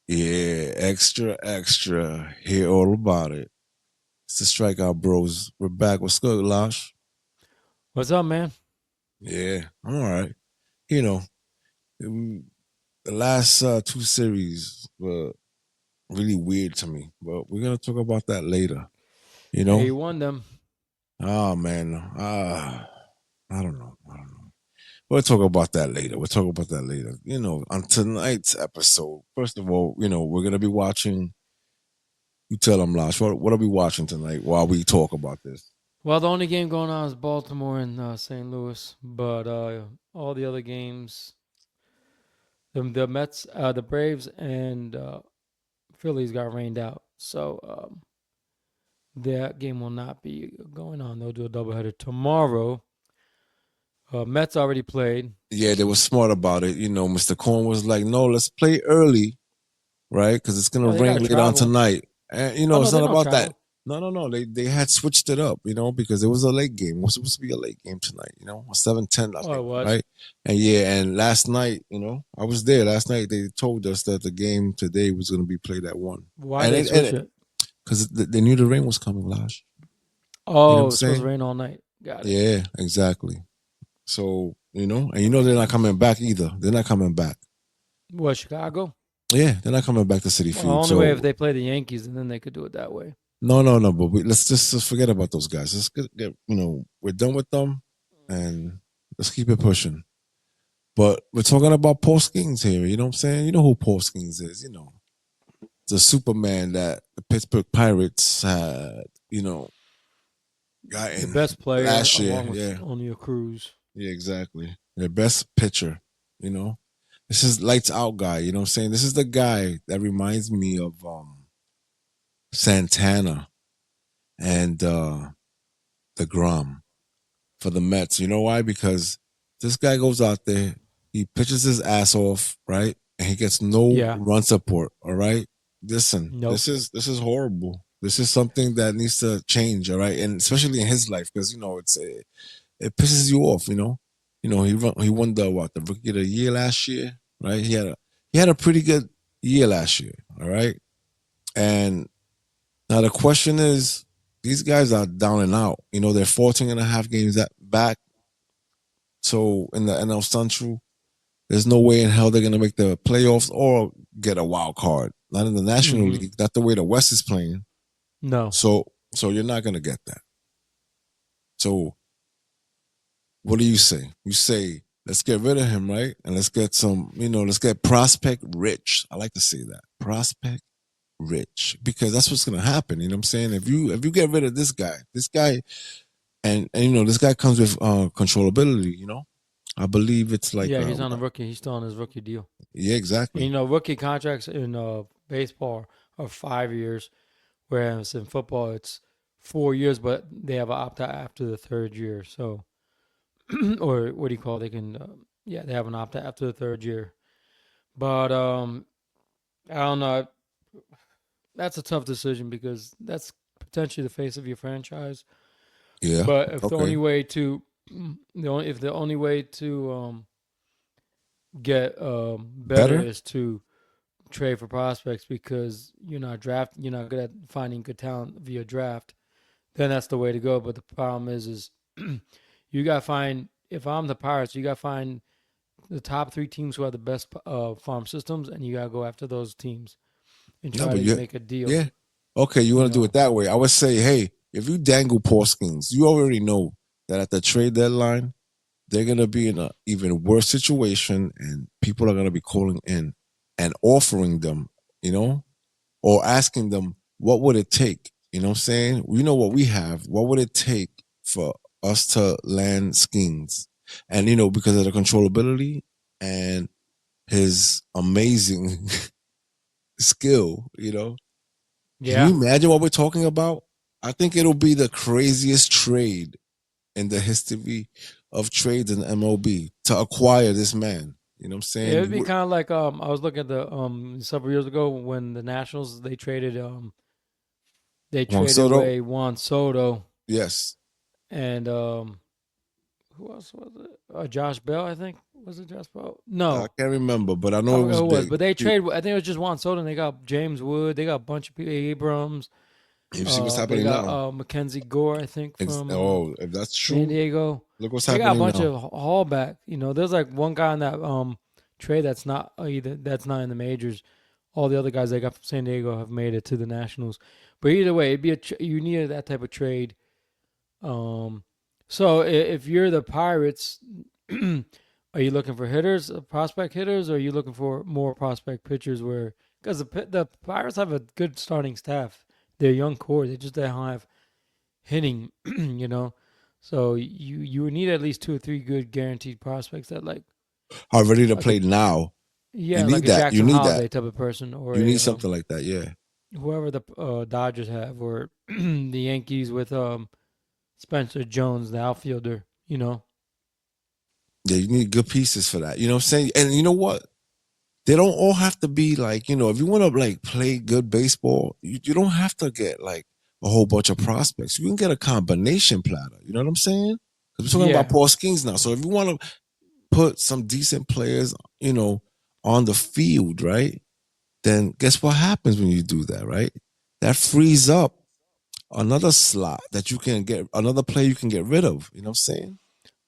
Yeah, extra, extra. Hear all about it. It's the Strikeout Bros. We're back. What's good, Lash? What's up, man? Yeah, I'm all right. You know, the last two series were really weird to me, but we're gonna talk about that later. You Hey, know? you won them. Oh man, I don't know. I don't know. We'll talk about that later. We'll talk about that later. On tonight's episode, first of all, we're gonna be watching. You tell them, Lash. What are we watching tonight while we talk about this? Well, the only game going on is Baltimore and St. Louis, but all the other games, the Mets, the Braves, and Phillies got rained out, so that game will not be going on. They'll do a doubleheader tomorrow. Mets already played. Yeah, they were smart about it. Mr. Corn was like, "No, let's play early, right? Because it's gonna Yeah, they got rain to later on travel. tonight." And Oh no, it's they not don't about that. travel. No, no, no. They had switched it up, because it was a late game. It was supposed to be a late game tonight. A 7:10, I Oh, it think, was. right? And yeah, and last night, I was there last night. They told us that the game today was gonna be played at 1, Why and they it switch it? because they knew the rain was coming, Lash. You know what I'm Oh, it's supposed to saying? rain all night. Got it. Yeah, exactly. So and they're not coming back either. They're not coming back. What, Chicago? Yeah, they're not coming back to City Well, Field. only way if So they play the Yankees, and then they could do it that way. no, no, no. But let's just forget about those guys. Let's get we're done with them, and let's keep it pushing. But we're talking about Paul Skenes here. You know what I'm saying? You know who Paul Skenes is. The Superman that the Pittsburgh Pirates had. The Gotten best player, last year. along with Yeah, O'Neal Cruz. yeah, exactly. Their best pitcher. You know, this is lights out guy. You know what I'm saying? This is the guy that reminds me of Santana and the Grom for the Mets. You know why? Because this guy goes out there, he pitches his ass off, right? And he gets no Yeah. run support. All right. Listen, Nope. this is horrible. This is something that needs to change, all right, and especially in his life, because it pisses you off, he won the rookie of the year last year, right? He had a pretty good year last year, all right, and now the question is, these guys are down and out. They're 14 and a half games back. So in the NL Central, there's no way in hell they're gonna make the playoffs or get a wild card. Not in the National Mm-hmm. League. Not the way the West is playing. No. So you're not gonna get that. So what do you say? You say let's get rid of him, right? And let's get let's get prospect rich. I like to say that. Prospect rich. Because that's what's gonna happen. You know what I'm saying? If you get rid of this guy and this guy comes with controllability. I believe it's like Yeah, he's on a rookie. He's still on his rookie deal. yeah, And, exactly. rookie contracts in baseball are 5 years, whereas in football it's 4 years, but they have an opt out after the third year. So, or what do you call it? They can, yeah, they have an opt out after the third year. But I don't know. That's a tough decision because that's potentially the face of your franchise. Yeah. But if the only Okay. way to the only way to get better Better? is to trade for prospects because you're not good at finding good talent via draft, then that's the way to go. But the problem is you got to find, if I'm the Pirates, you got to find the top three teams who have the best farm systems, and you got to go after those teams and No, try but to make a deal. yeah. Okay, you You want to do know, it that way. I would say, hey, if you dangle Porskins, you already know that at the trade deadline, they're gonna be in an even worse situation, and people are gonna be calling in and offering them, you know, or asking them, what would it take? You know what I'm saying? We know what we have. What would it take for us to land Skenes? And because of the controllability and his amazing skill, you know. Can you Yeah, imagine what we're talking about? I think it'll be the craziest trade in the history of trades in MLB to acquire this man. You know what I'm it saying? would be kind of like I was looking at the several years ago when the Nationals they Juan traded Soto, away Juan Soto yes. and who else was it? Josh Bell, I think. Was it Josh Bell? I No, can't remember, but I I know it forgot was who it was. big. But they trade. I think it was just Juan Soto. And they got James Wood. They got a bunch of people. Abrams. You see what's They happening got now. Mackenzie Gore, I think, from Oh, if that's San true, Diego. look what's They got a happening bunch now. of haulback. There's like one guy in that trade that's not either that's not in the majors. All the other guys they got from San Diego have made it to the Nationals. But either way, it'd be you needed that type of trade. Um, so if you're the Pirates, are you looking for hitters, prospect hitters, or are you looking for more prospect pitchers? Where because the Pirates have a good starting staff, they're a young core. They just don't have hitting, So you would need at least two or three good guaranteed prospects that Are ready to like a play now. You yeah like need a that. You Jackson need that. Holiday type of person or You need a something like that. Yeah. whoever the Dodgers have or the Yankees with Spencer Jones, the outfielder. Yeah, you need good pieces for that. You know what I'm saying? And you know what? They don't all have to be like, if you want to like play good baseball, you don't have to get like a whole bunch of prospects. You can get a combination platter. You know what I'm saying? Because we're talking about Yeah, Paul Skenes now. So if you want to put some decent players, on the field, right? Then guess what happens when you do that, right? That frees up another slot that you can get, another player you can get rid of. You know what I'm saying?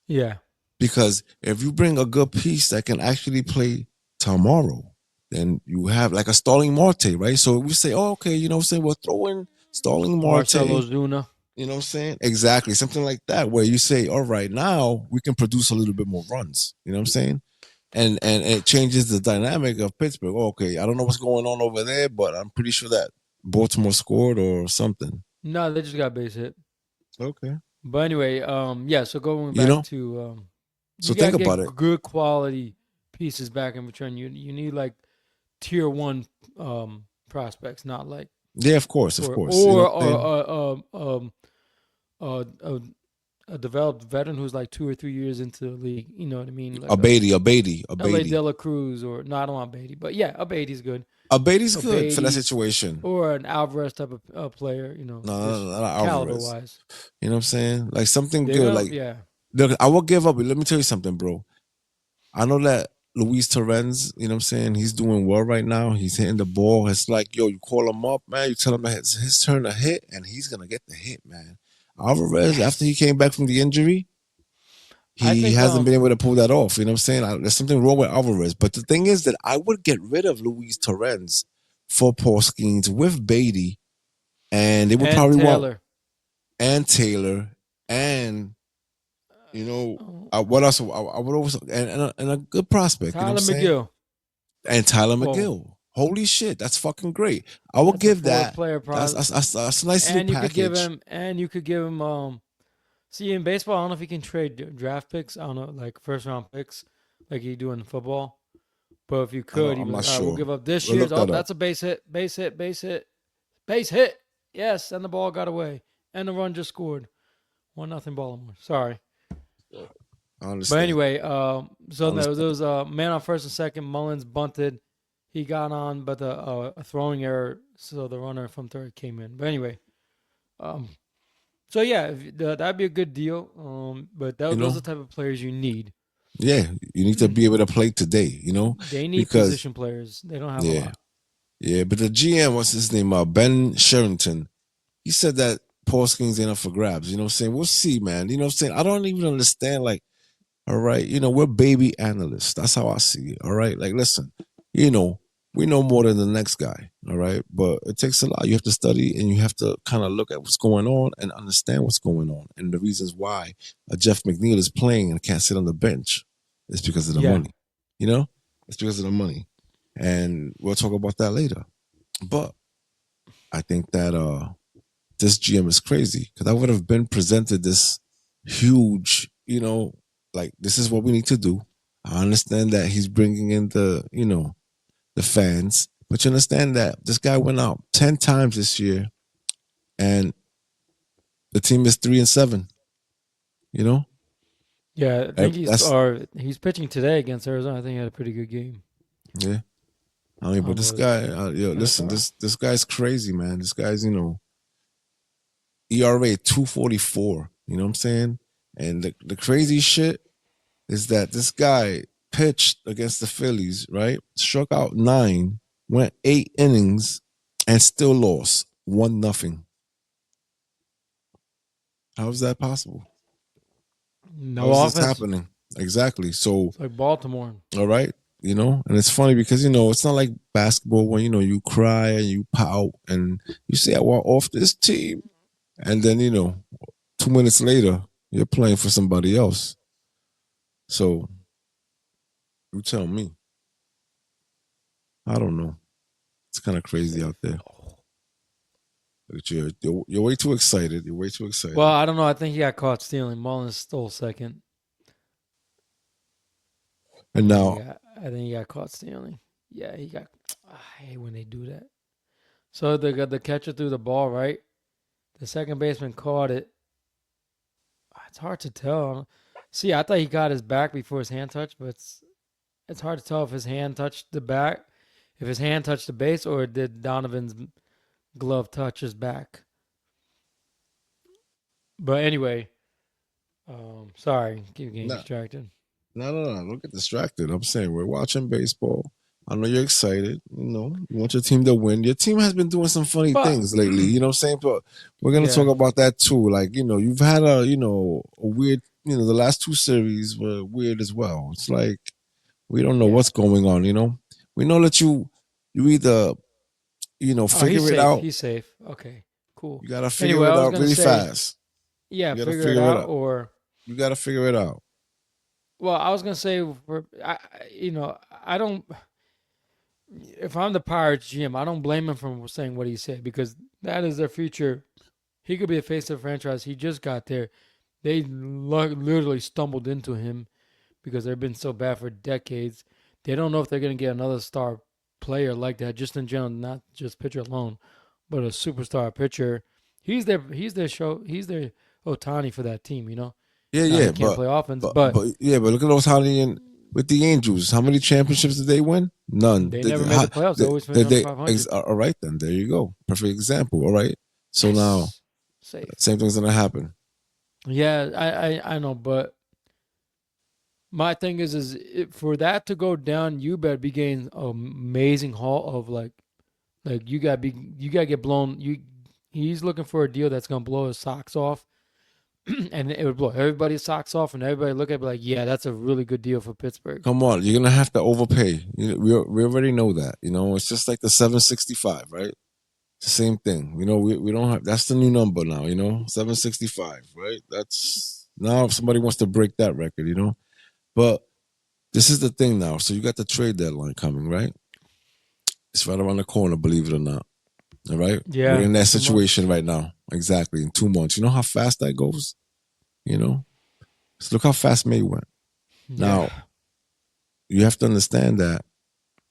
yeah, Because if you bring a good piece that can actually play tomorrow, then you have like a Starling Marte, right? So we say, oh, okay, you know what I'm saying? We'll throw in Starling Marcelo Marte, Zuna. you know what I'm saying? Exactly. Something like that, where you say, all right, now we can produce a little bit more runs. You know what I'm saying? And it changes the dynamic of Pittsburgh. Oh, okay, I don't know what's going on over there, but I'm pretty sure that Baltimore scored or something. No, they just got base hit. Okay. But anyway, yeah. So going You back know? to So you think gotta about get it. good quality pieces back in return. You need like tier one prospects, not like Yeah, of course, of or course. You know or, what I'm saying? or uh, a developed veteran who's like 2 or 3 years into the league. You know what I mean? A Like Beatty, a Beatty, a L.A. Beatty. De La Cruz or no, I don't want Beatty, but yeah, a Beatty's good. A Beatty's A good for that Beatty situation. or an Alvarez type of player. No, no, Just no, not caliber Alvarez. wise. You know what I'm saying? Like something They're good. gonna Like, yeah. look, I will give up. Let me tell you something, bro. I know that Luis Torrens, you know what I'm saying? He's doing well right now. He's hitting the ball. It's like, yo, you call him up, man. You tell him that it's his turn to hit, and he's going to get the hit, man. Alvarez, after he Yes. came back from the injury, I he think hasn't been able to pull that off. You know what I'm saying? There's something wrong with Alvarez. But the thing is that I would get rid of Luis Torrens for Paul Skenes with Beatty, and they would and probably want Taylor. and Taylor and you know Oh, what else? I would also and a good prospect. You know what I'm Tyler saying? McGill. And Tyler Oh, McGill. Holy shit, that's fucking great. I would that's a give four that. player That's a nice little package. and you could give him see in baseball, I don't know if you can trade draft picks. I don't know, like first round picks, like you do in football. But if you could, you'd I'm be not like, all right, we'll sure. give up this We'll year's. look Oh, that up. that's a base hit, base hit, base hit, base hit. Yes, and the ball got away. And the run just scored. 1-0 Baltimore. Sorry. I But understand. anyway, I so there understand. was a man on first and second. Mullins bunted. He got on, but the a throwing error, so the runner from third came in. But anyway, um, so yeah, that'd be a good deal. But You those are know, the type of players you need. yeah, you need to be able to play today. They need Because position players. They don't have a yeah, lot. yeah. But the GM, what's his name? Ben Cherington. He said that Paul Skenes ain't up for grabs. You know what I'm saying? We'll see, man. You know what I'm saying? I don't even understand. Like, all right, we're baby analysts. That's how I see it. All right, like listen, you know, we know more than the next guy. All right, but it takes a lot. You have to study and you have to kind of look at what's going on and understand what's going on and the reasons why Jeff McNeil is playing and can't sit on the bench. It's because of the Yeah, money. You know, it's because of the money, and we'll talk about that later. But I think that this GM is crazy because I would have been presented this huge, like this is what we need to do. I understand that he's bringing in the fans, But you understand that this guy went out 10 times this year, and the team is 3-7. You know, Yeah, I think that's he's pitching today against Arizona. I think he had a pretty good game. yeah. I mean, but this Was guy, yo, listen, NFR. this guy's crazy, man. This guy's, ERA 244. You know what I'm saying? And the crazy shit is that this guy pitched against the Phillies, right? Struck out 9, went 8 innings, and still lost 1-0. How is that possible? How No is this offense. happening? Exactly. So, It's like Baltimore. all right, and it's funny because it's not like basketball when you cry and you pout and you say I want off this team, and then 2 minutes later you're playing for somebody else. So you tell me. I don't know. It's kind of crazy out there. But you're way too excited. You're way too Well, excited. I don't know. I think he got caught stealing. Mullins stole second. And now, I think he got caught stealing. Yeah, he got. I hate when they do that. So the catcher threw the ball right. The second baseman caught it. It's hard to tell. See, I thought he got his back before his hand touched, but it's hard to tell if his hand touched the back, if his hand touched the base, or did Donovan's glove touch his back. But anyway, sorry, keep getting no, distracted. no. Don't get distracted. I'm saying we're watching baseball. I know you're excited. You want your team to win. Your team has been doing some funny But things lately. You know what I'm saying? But we're gonna talk yeah, about that too. Like you've had a weird. The last two series were weird as well. It's like we don't know yeah. what's going on. We know that you either Oh, he's figure it safe. out. He's safe. Okay, cool. You gotta Anyway, figure I it was out gonna really say, fast. yeah, You gotta figure it figure it out, out. or You gotta figure it out. well, I was gonna say, I don't. If I'm the Pirates GM, I don't blame him for saying what he said because that is their future. He could be a face of the franchise. He just got there. They literally stumbled into him because they've been so bad for decades. They don't know if they're going to get another star player like that, just in general, not just pitcher alone, but a superstar pitcher. He's their Otani for that team. Yeah, Now he yeah, can't but play offense, but but but yeah, but look at those with the Angels. How many championships did they win? None. they never made the playoffs. They always finished under 500. All right, then there you go. Perfect example. All right. So now Yes, safe. same thing's gonna happen. Yeah, I know, but my thing for that to go down, you better be getting an amazing haul of like you gotta get blown. He's looking for a deal that's gonna blow his socks off, and it would blow everybody's socks off, and everybody look at it like, yeah, that's a really good deal for Pittsburgh. Come on, you're gonna have to overpay. We already know that. It's just like the 765, right? It's the same thing. We don't have. That's the new number now. 765, right? That's now if somebody wants to break that record. But this is the thing now. So you got the trade deadline coming, right? It's right around the corner, believe it or not. All right. We're Yeah, in that 2 months. situation right now. Exactly. In 2 months. You know how fast that goes? You know? So look how fast May went. Yeah. Now, you have to understand that,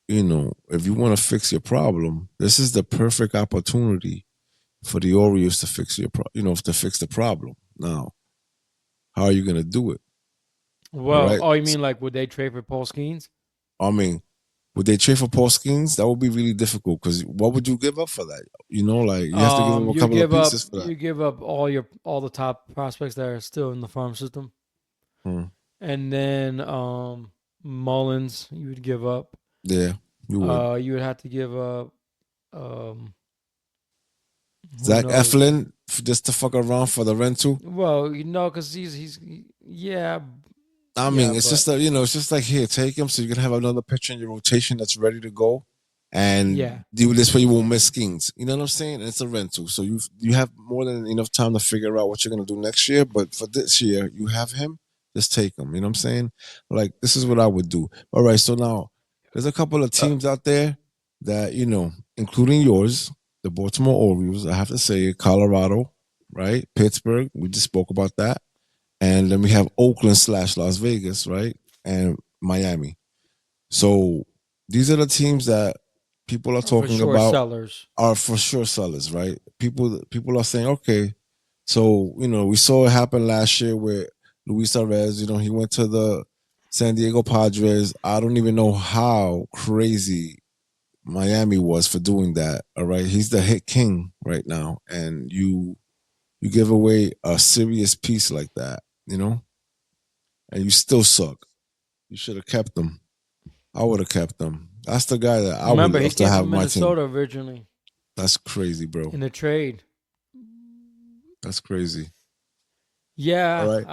if you want to fix your problem, this is the perfect opportunity for the Orioles to fix to fix the problem. Now, how are you gonna do it? All Well, right. oh, you mean like would they trade for Paul Skenes? I mean, would they trade for Paul Skenes? That would be really difficult because what would you give up for that? Like you have to give him a You couple of give up pieces for that. you give up all the top prospects that are still in the farm system, Hmm. and then Mullins you would give up. Yeah, you would. You would have to give up. Um, who Zach knows? Eflin just to fuck around for the rental. Well, because yeah, I yeah, mean, it's just but it's just like here, take him so you can have another pitcher in your rotation that's ready to go, and yeah. do this way you won't miss Skeens. You know what I'm saying? And it's a rental, so you have more than enough time to figure out what you're gonna do next year. But for this year, you have him. Just take him. You know what I'm saying? Like this is what I would do. All right, so now there's a couple of teams out there that including yours, the Baltimore Orioles. I have to say, Colorado, right? Pittsburgh. We just spoke about that. And then we have Oakland / Las Vegas, right? And Miami. So these are the teams that people are For talking sure, about sellers. are for sure sellers, right? People are saying, okay, so we saw it happen last year with Luis Arez. He went to the San Diego Padres. I don't even know how crazy Miami was for doing that. All right, he's the hit king right now, and you give away a serious piece like that, and you still suck. You should have kept them. I would have kept them. That's the guy that I would Remember, he love to came have on from my team. Minnesota originally That's crazy, bro. in the trade. That's crazy. All Yeah, right.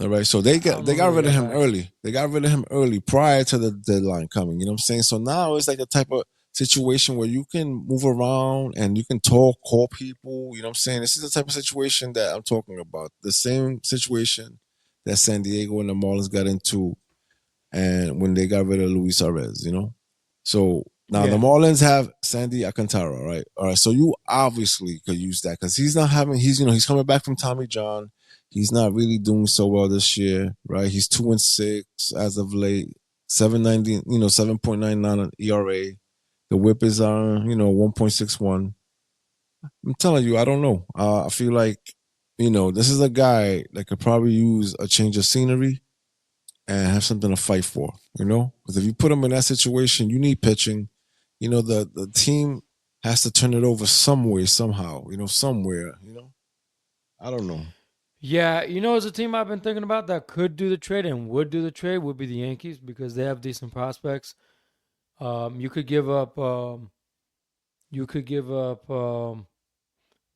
All right. So they I got don't they know who got they rid of got him back. early. They got rid of him early prior to the deadline coming. You know what I'm saying? So now it's like a type of situation where you can move around and you can talk, call people. You know what I'm saying? This is the type of situation that I'm talking about. The same situation that San Diego and the Marlins got into and when they got rid of Luis Arez. So now the Yeah. Marlins have Sandy Alcantara, right? All right. So you obviously could use that because he's coming back from Tommy John. He's not really doing so well this year, right? He's 2-6 as of late, 7.90, 7.99 on ERA. The whip is on, 1.61. I'm telling you, I don't know. I feel like, this is a guy that could probably use a change of scenery and have something to fight for. Because if you put him in that situation, you need pitching. The team has to turn it over some way, somehow, somewhere. I don't know. Yeah, as a team I've been thinking about that could do the trade and would do the trade would be the Yankees because they have decent prospects. You could give up.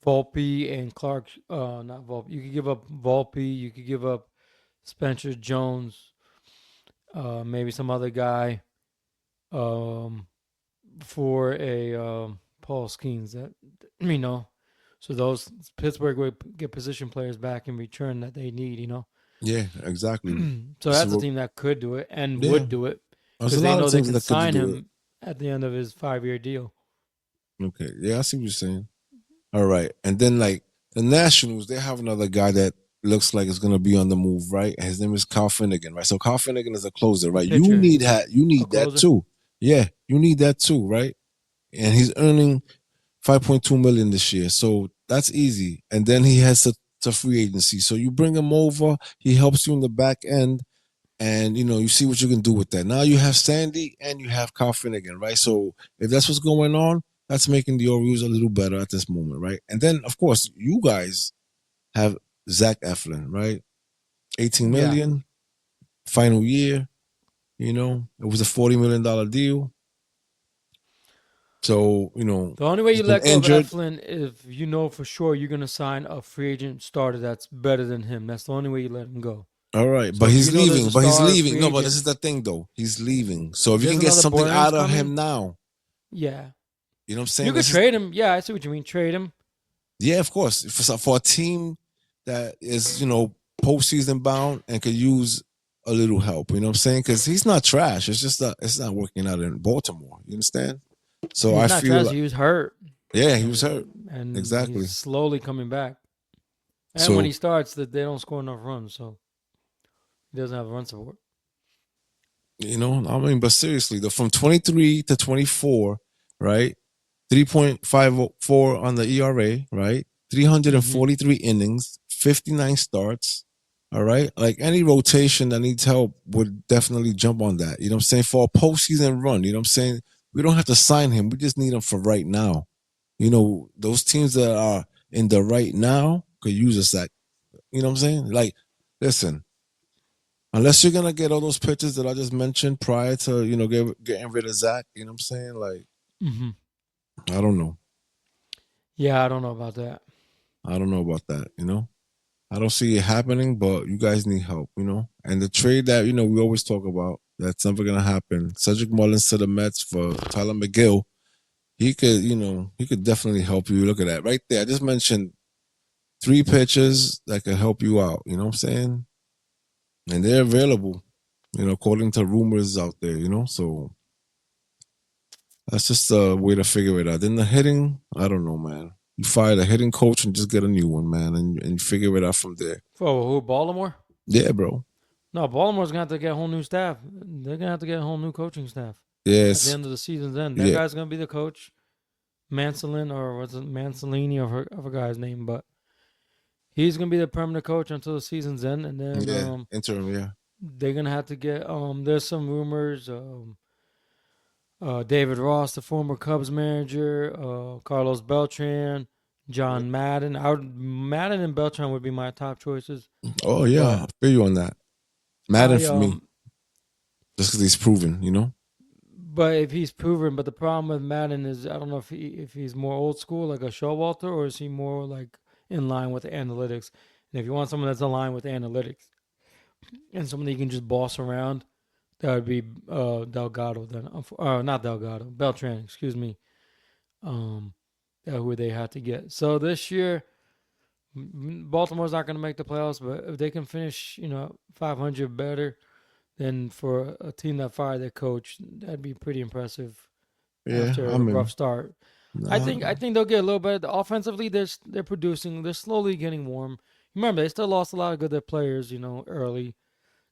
Volpe and Clark. Not Volpe. You could give up Volpe. You could give up Spencer Jones. Maybe some other guy. Um, for a Paul Skenes. That you know, so those Pittsburgh would get position players back in return that they need. Yeah, exactly. So This is that's a what. team that could do it and Yeah, would do it there's a because they lot of know they teams can that could sign do it. him at the end of his 5-year deal. Okay, yeah, I see what you're saying. All right, and then like the Nationals, they have another guy that looks like it's gonna be on the move, right? And his name is Kyle Finnegan, right? So Kyle Finnegan is a closer, A right? You pitcher, need you a need that closer. too. Yeah, you need that too, right? And he's earning 5.2 million this year. So that's easy. And then he has to free agency. So you bring him over, he helps you in the back end, and you see what you can do with that. Now you have Sandy and you have Kyle Finnegan, right? So if that's what's going on, that's making the Orioles a little better at this moment, right? And then of course you guys have Zach Eflin, right? 18 Yeah. million, final year, it was a $40 million deal. So, The only way he's you been let go of injured. Eflin if you know for sure you're gonna sign a free agent starter that's better than him. That's the only way you let him go. All right, So but if he's you know there's leaving. a But he's star leaving. free No, but this agent, is the thing, though. He's leaving. So if you there's can get another something Burns out of coming. him now, Yeah, you know what I'm you saying? could This is trade him. Yeah, I see what you mean. Trade him. yeah, of course. For a team that is postseason bound and could use a little help. You know what I'm saying? Because he's not trash. It's just that it's not working out in Baltimore. You understand? So He's I not feel trash. like He was hurt, yeah, he was hurt. and he's Exactly. slowly coming back. And when he So starts, that they don't score enough runs, so he doesn't have run support. I mean, but seriously, though, from 23 to 24, right? 3.54 on the ERA, right? Mm-hmm. 343 innings, 59 starts. All right. Like any rotation that needs help would definitely jump on that. You know what I'm saying? For a postseason run, you know what I'm saying? We don't have to sign him. We just need him for right now. Those teams that are in the right now could use us that. You know what I'm saying? Like, listen, unless you're gonna get all those pitches that I just mentioned prior to, getting rid of Zach, you know what I'm saying? Like, Mm-hmm. I don't know. Yeah, I don't know about that. I don't know about that. I don't see it happening, but you guys need help. And the trade that, we always talk about, that's never gonna happen. Cedric Mullins to the Mets for Tyler McGill. He could definitely help you. Look at that. Right there. I just mentioned three pitchers that could help you out. You know what I'm saying? And they're available, according to rumors out there. So that's just a way to figure it out. Then the hitting, I don't know, man. You fire the hitting coach and just get a new one, man, and figure it out from there. For who? Baltimore? Yeah, bro. No, Baltimore's gonna have to get a whole new staff. They're gonna have to get a whole new coaching staff. at the Yes. end of the season's end. That Yeah. guy's gonna be the coach, Mancelin or was it Mancelini of a guy's name, but he's gonna be the permanent coach until the season's end, and then Yeah. Interim. Yeah. they're gonna have to get. There's some rumors. David Ross, the former Cubs manager, Carlos Beltran, Yeah. John Madden. Madden and Beltran would be my top choices, Oh yeah. but I feel you on that. Madden I for me, just because he's proven. You know. but if he's proven, but the problem with Madden is I don't know if he's more old school like a Showalter or is he more like in line with the analytics. And if you want someone that's in line with analytics and someone that you can just boss around, that would be Delgado. Then, not Delgado, Beltran. Excuse me. Um, who they had to get. So this year, Baltimore's not going to make the playoffs, but if they can finish, 500 better than for a team that fired their coach, that'd be pretty impressive Yeah. after I a rough mean, start. I nah, think I think they'll get a little better. Offensively, they're producing. They're slowly getting warm. Remember, they still lost a lot of good players. Early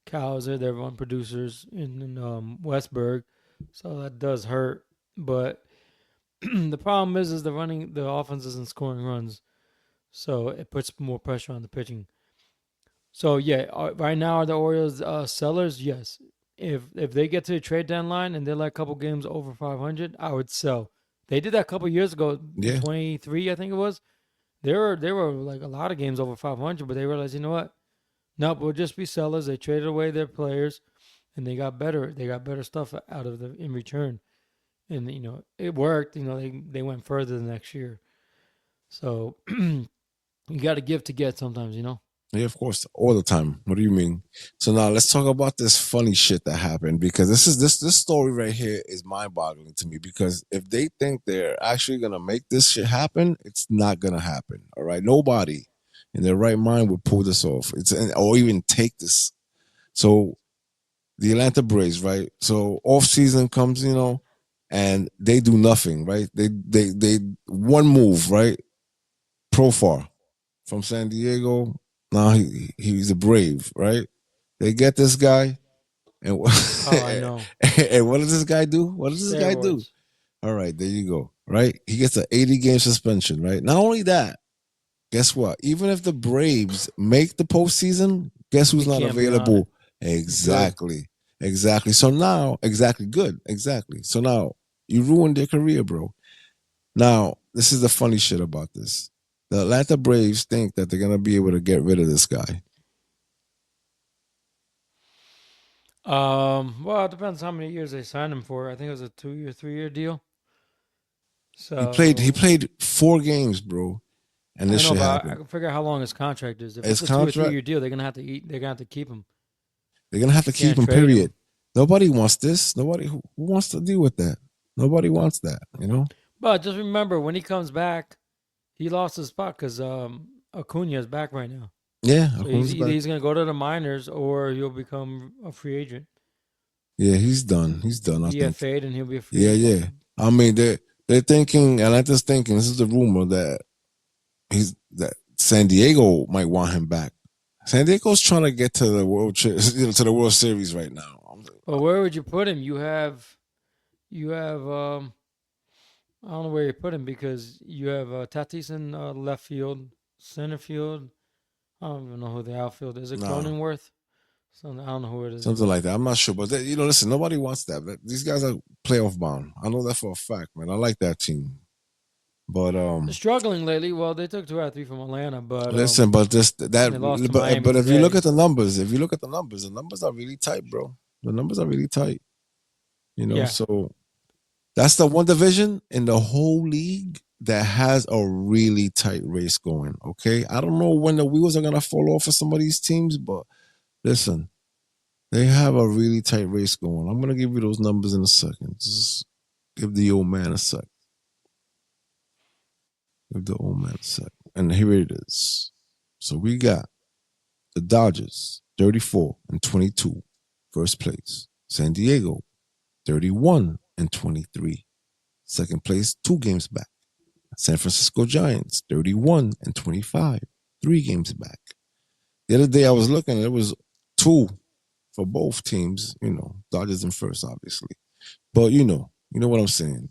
cows are their run producers in Westburg, so that does hurt. But the problem is the offense isn't scoring runs, so it puts more pressure on the pitching. So yeah, right now are the Orioles sellers? Yes. If they get to the trade deadline and they're like a couple games over 500, I would sell. They did that a couple years ago in yeah. 23, I think it was. They were like a lot of games over 500, but they realized, you know what? Nope, we'll just be sellers. They traded away their players, and they got better. They got better stuff out of them in return, and it worked. They went further the next year. So you got to give to get sometimes. Yeah, of course, all the time. What do you mean? So now let's talk about this funny shit that happened because this story right here is mind-boggling to me because if they think they're actually gonna make this shit happen, it's not gonna happen. All right, nobody in their right mind would pull this off. Or even take this. So the Atlanta Braves, right? So off season comes, and they do nothing, right? They one move, right? Profar from San Diego. Now he's a Brave, right? They get this guy, and Oh, I know. and what does this guy do? What does this guy do? Steroids. All right, there you go. Right, he gets an 80-game suspension. Right, not only that, guess what? Even if the Braves make the postseason, guess who's He not can't be on it. available? Good. Exactly, exactly. So now, exactly, good, exactly. So now you ruined their career, bro. Now, this is the funny shit about this. The Atlanta Braves think that they're gonna be able to get rid of this guy. Well, it depends how many years they signed him for. I think it was a 2-year, 3-year deal. He So played 4 games, bro, and this I know, shit but I happened. can figure out how long his contract is. If His it's a 2 or 3 contract, year deal, they're gonna have to eat. They're gonna have to keep him. they're gonna have to You keep can't him. trade him. Period. Nobody wants this. Nobody who wants to deal with that. Nobody wants that. You know. But just remember, when he comes back, he lost his spot because Acuna is back right now. Yeah, So he's Acuna's either back. he's gonna go to the minors or he'll become a free agent, Yeah, he's done. He's done. I think. DFA'd, and he'll be a free Yeah, agent. yeah. I mean, they're thinking. Atlanta's thinking. This is the rumor that San Diego might want him back. San Diego's trying to get to the to the World Series right now. But where would you put him? You have I don't know where you put him because you have Tatis in left field, center field. I don't even know who the outfield is. It Nah, Cronenworth? So I don't know who it is. something like that. I'm not sure, but listen, nobody wants that. These guys are playoff bound. I know that for a fact, man. I like that team, but They're struggling lately. Well, they took 2 out of 3 from Atlanta, but listen, but this they lost to that Miami but if you look today. at the numbers, the numbers are really tight, bro. The numbers are really tight. Yeah. So that's the one division in the whole league that has a really tight race going. Okay, I don't know when the wheels are gonna fall off for some of these teams, but listen, they have a really tight race going. I'm gonna give you those numbers in a second. Just give the old man a sec. Give the old man a sec. And here it is. So we got the Dodgers, 34 and 22, first place. San Diego, 31 and 23, second place, 2 games back. San Francisco Giants, 31 and 25, 3 games back. The other day I was looking, it was 2 for both teams, Dodgers in first, obviously. But you know what I'm saying.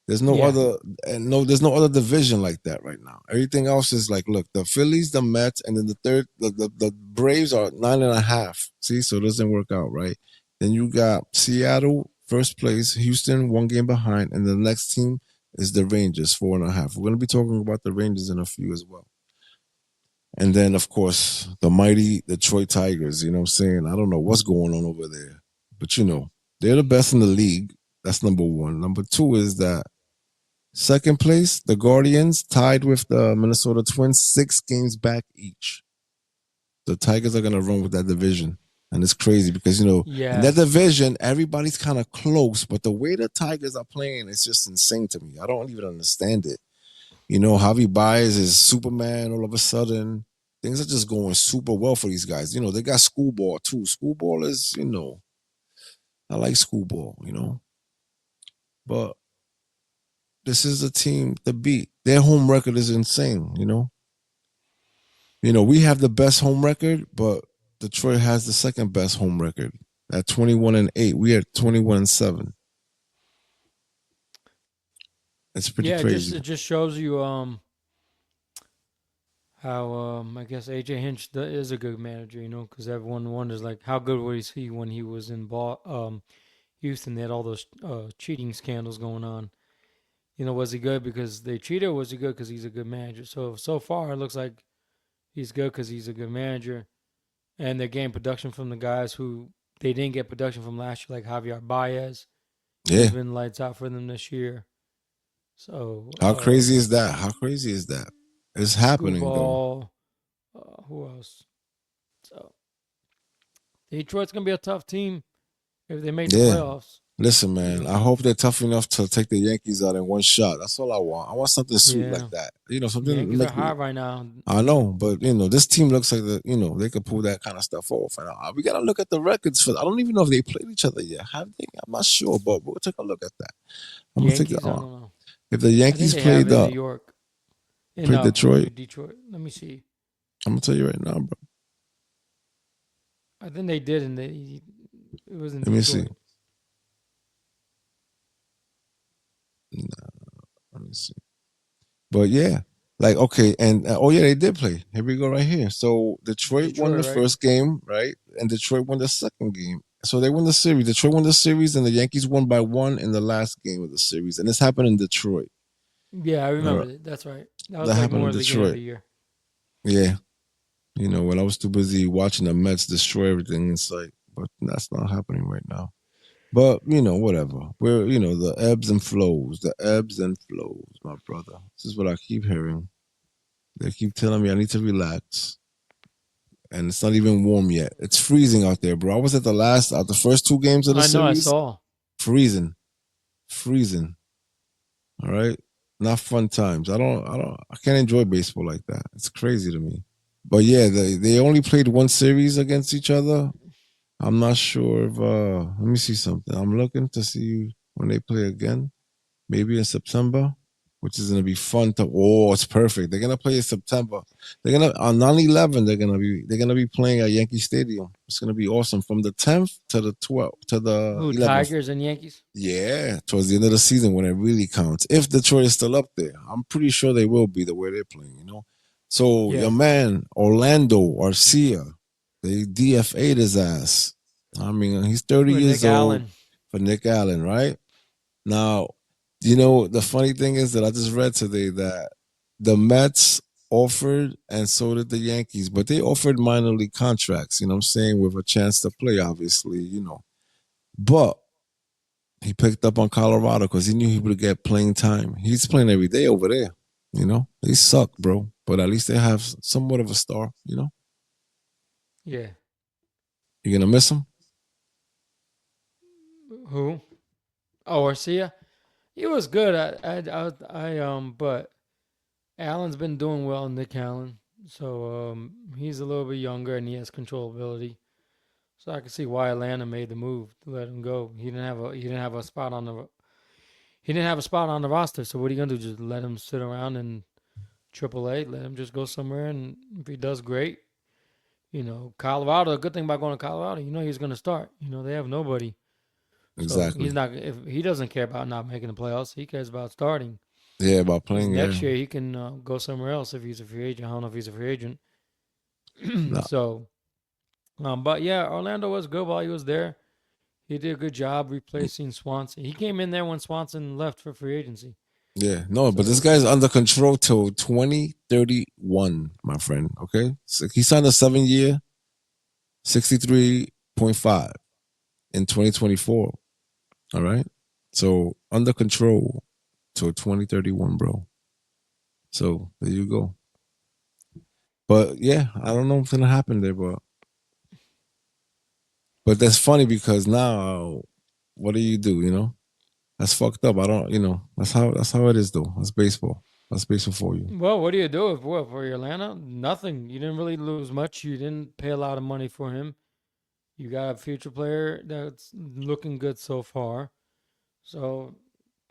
There's no Yeah. other, and no, there's no other division like that right now. Everything else is like, look, the Phillies, the Mets, and then the third, the Braves are 9.5. See, so it doesn't work out, right? Then you got Seattle first place, Houston 1 game behind, and the next team is the Rangers 4.5. We're gonna be talking about the Rangers in a few as well. And then, of course, the mighty Detroit Tigers. You know what I'm saying? I don't know what's going on over there, but they're the best in the league. That's number one. Number two is that second place, the Guardians, tied with the Minnesota Twins, 6 games back each. The Tigers are going to run with that division. And it's crazy because, in that Yes. division, everybody's kind of close, but the way the Tigers are playing is just insane to me. I don't even understand it. Javi Baez is Superman all of a sudden. Things are just going super well for these guys. They got Schoolball too. Schoolball is, I like Schoolball. But this is a team to beat. Their home record is insane. We have the best home record, but Detroit has the second best home record at 21-8. We are 21-7. It's pretty Yeah, crazy. it just shows you how I guess AJ Hinch is a good manager, because everyone wonders like how good was he when he was in Houston. They had all those cheating scandals going on. Was he good because they cheated, or was he good because he's a good manager? So far, it looks like he's good because he's a good manager, and they're getting production from the guys who they didn't get production from last year, like Javier Baez. He's Yeah. been lights out for them this year. So How crazy is that? How crazy is that? It's happening though. Screwball. Who else? So Detroit's gonna be a tough team if they make the Yeah. playoffs. Listen, You man, know. I hope they're tough enough to take the Yankees out in one shot. That's all I want. I want something sweet like Yeah. that. Something to Yankees are make me. hot right now. I know, but this team looks like they could pull that kind of stuff off. And we gotta look at the records for. I don't even know if they played each other yet. Have they? I'm not sure, but we'll take a look at that. I'm gonna take the. Yankees, I don't know. If the I think Yankees they have played in New York. played Detroit, Detroit. Let me see. I'm gonna tell you right now, bro. I think they did, and it was in Let me see. Detroit. Nah, let me see. But yeah, like okay, and oh yeah, they did play. Here we go, right here. So Detroit won the Detroit, right? first game, right, and Detroit won the second game. So they won the series. Detroit won the series, and the Yankees won by one in the last game of the series. And this happened in Detroit. Yeah, I All remember right, it. That's right. That that was like happened more in of the beginning of Detroit. the year. Yeah, when I was too busy watching the Mets destroy everything in sight, but that's not happening right now. But whatever. We're the ebbs and flows, my brother. This is what I keep hearing. They keep telling me I need to relax, and it's not even warm yet. It's freezing out there, bro. I was at the first 2 games of the I know. I series, saw. freezing, freezing. All right, not fun times. I can't enjoy baseball like that. It's crazy to me. But yeah, they only played one series against each other. I'm not sure if let me see something. I'm looking to see when they play again. Maybe in September, which is gonna be fun to. Oh, it's perfect. They're gonna play in September. They're gonna on 9/11. They're gonna be playing at Yankee Stadium. It's gonna be awesome from the 10th to the 12th to the Who 11th. Tigers and Yankees? Yeah, towards the end of the season when it really counts. If Detroit is still up there, I'm pretty sure they will be the way they're playing. So your Yeah, man Orlando Arcia, they DFA'd his ass. I mean, he's 30 for Nick years old Allen. for Nick Allen, right? Now, the funny thing is that I just read today that the Mets offered and so did the Yankees, but they offered minor league contracts, you know what I'm saying, with a chance to play, obviously. But he picked up on Colorado because he knew he would get playing time. He's playing every day over there. They suck, bro. But at least they have somewhat of a star. Yeah. You're gonna miss him? Who? Oh, Arcia. He was good. But Allen's been doing well, Nick Allen. So he's a little bit younger and he has controllability. So I can see why Atlanta made the move to let him go. He didn't have a spot on the roster. So what are you gonna do? Just let him sit around in AAA? Let him just go somewhere, and if he does great, Colorado. A good thing about going to Colorado, he's gonna start. They have nobody. So he's exactly. not. If he doesn't care about not making the playoffs, he cares about starting. Yeah, about Because playing. Yeah, next year he can go somewhere else if he's a free agent. I don't know if he's a free agent. no, So, but yeah, Orlando was good while he was there. He did a good job replacing Swanson. He came in there when Swanson left for free agency. yeah, no, but this So guy's under control till 2031, my friend. Okay, so he signed a 7 year, 63.5 in 2024. All right, so under control till 2031, bro. So there you go. But yeah, I don't know what's gonna happen there, but that's funny because now, what do you do? You know, that's fucked up. I don't, that's how it is though. That's baseball. That's baseball for you. well, what do you do if what for Atlanta? Nothing. You didn't really lose much. You didn't pay a lot of money for him. You got a future player that's looking good so far. So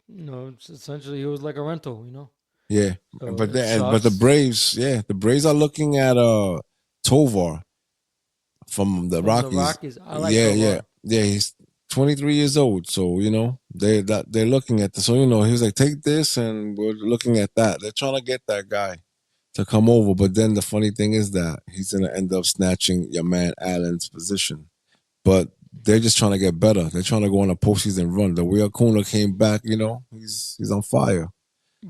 it's essentially he was like a rental. Yeah, So but it the sucks. Braves, yeah, the Braves are looking at Tovar from the From the Rockies. Rockies, I like Yeah, yeah, Tovar. yeah. He's 23 years old, so they're looking at this. So he was like, take this, and we're looking at that. They're trying to get that guy to come over, but then the funny thing is that he's gonna end up snatching your man Allen's position. But they're just trying to get better. They're trying to go on a postseason run. The way Acuna came back, he's on fire.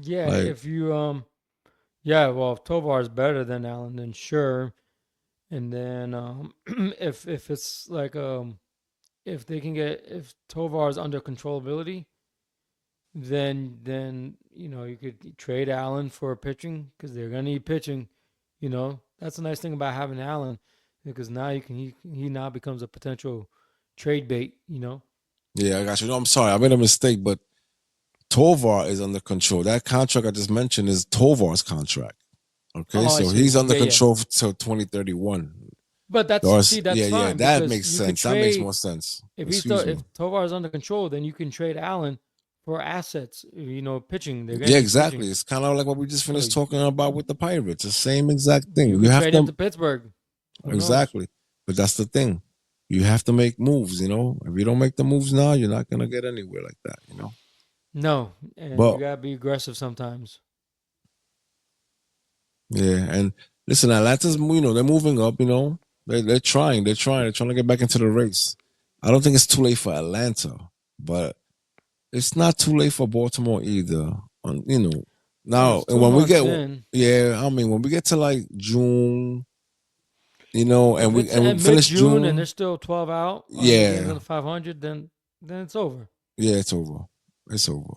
Yeah, Like, if you yeah, well, if Tovar is better than Allen, then sure. And then if it's like if they can get if Tovar is under controllability, then you could trade Allen for pitching because they're gonna need pitching. That's the nice thing about having Allen because now he now becomes a potential trade bait. yeah, I got you. No, I'm sorry, I made a mistake, but Tovar is under control. That contract I just mentioned is Tovar's contract. Okay, Oh, I so see. he's under Yeah, yeah. control till 2031. But Or, see, yeah, that's yeah, fine that because makes you could sense. That makes trade more sense. if Excuse me. if Tovar is under control, then you can trade Allen for assets. Pitching. They're gonna Yeah, need pitching, exactly. It's kind of like what we just so finished talking about with the Pirates. The same exact you thing. You could have trade him to to Pittsburgh. Who knows? exactly, but that's the thing. You have to make moves. If you don't make the moves now, you're not gonna get anywhere like that. No, and you But gotta be aggressive sometimes. yeah, and listen, Atlanta's they're moving up. They're trying. They're trying to get back into the race. I don't think it's too late for Atlanta, but it's not too late for Baltimore either. Well, Now it's and two when we months get in. yeah, I mean when we get to like June, and If we it's and at we mid finish June and June, there's still 12 out on games yeah, on the 500, then it's over. yeah, it's over. It's over.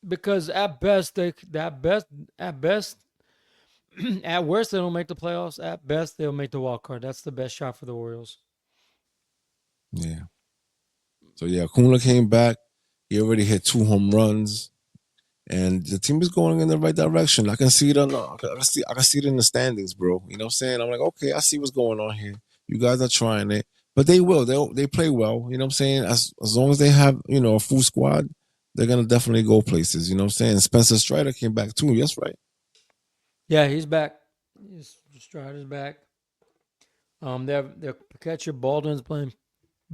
Because at best at best at worst they don't make the playoffs. At best they'll make the wild card. That's the best shot for the Orioles. Yeah. So yeah, Kuna came back. He already hit 2 home runs, and the team is going in the right direction. I can see it I can see it in the standings, bro. You know what I'm saying? I'm like, okay, I see what's going on here. You guys are trying it, but they will. They play well. You know what I'm saying? As long as they have a full squad, they're gonna definitely go places. You know what I'm saying? Spencer Strider came back too. Yes, right. Yeah, he's back. Strider's back. Their catcher Baldwin's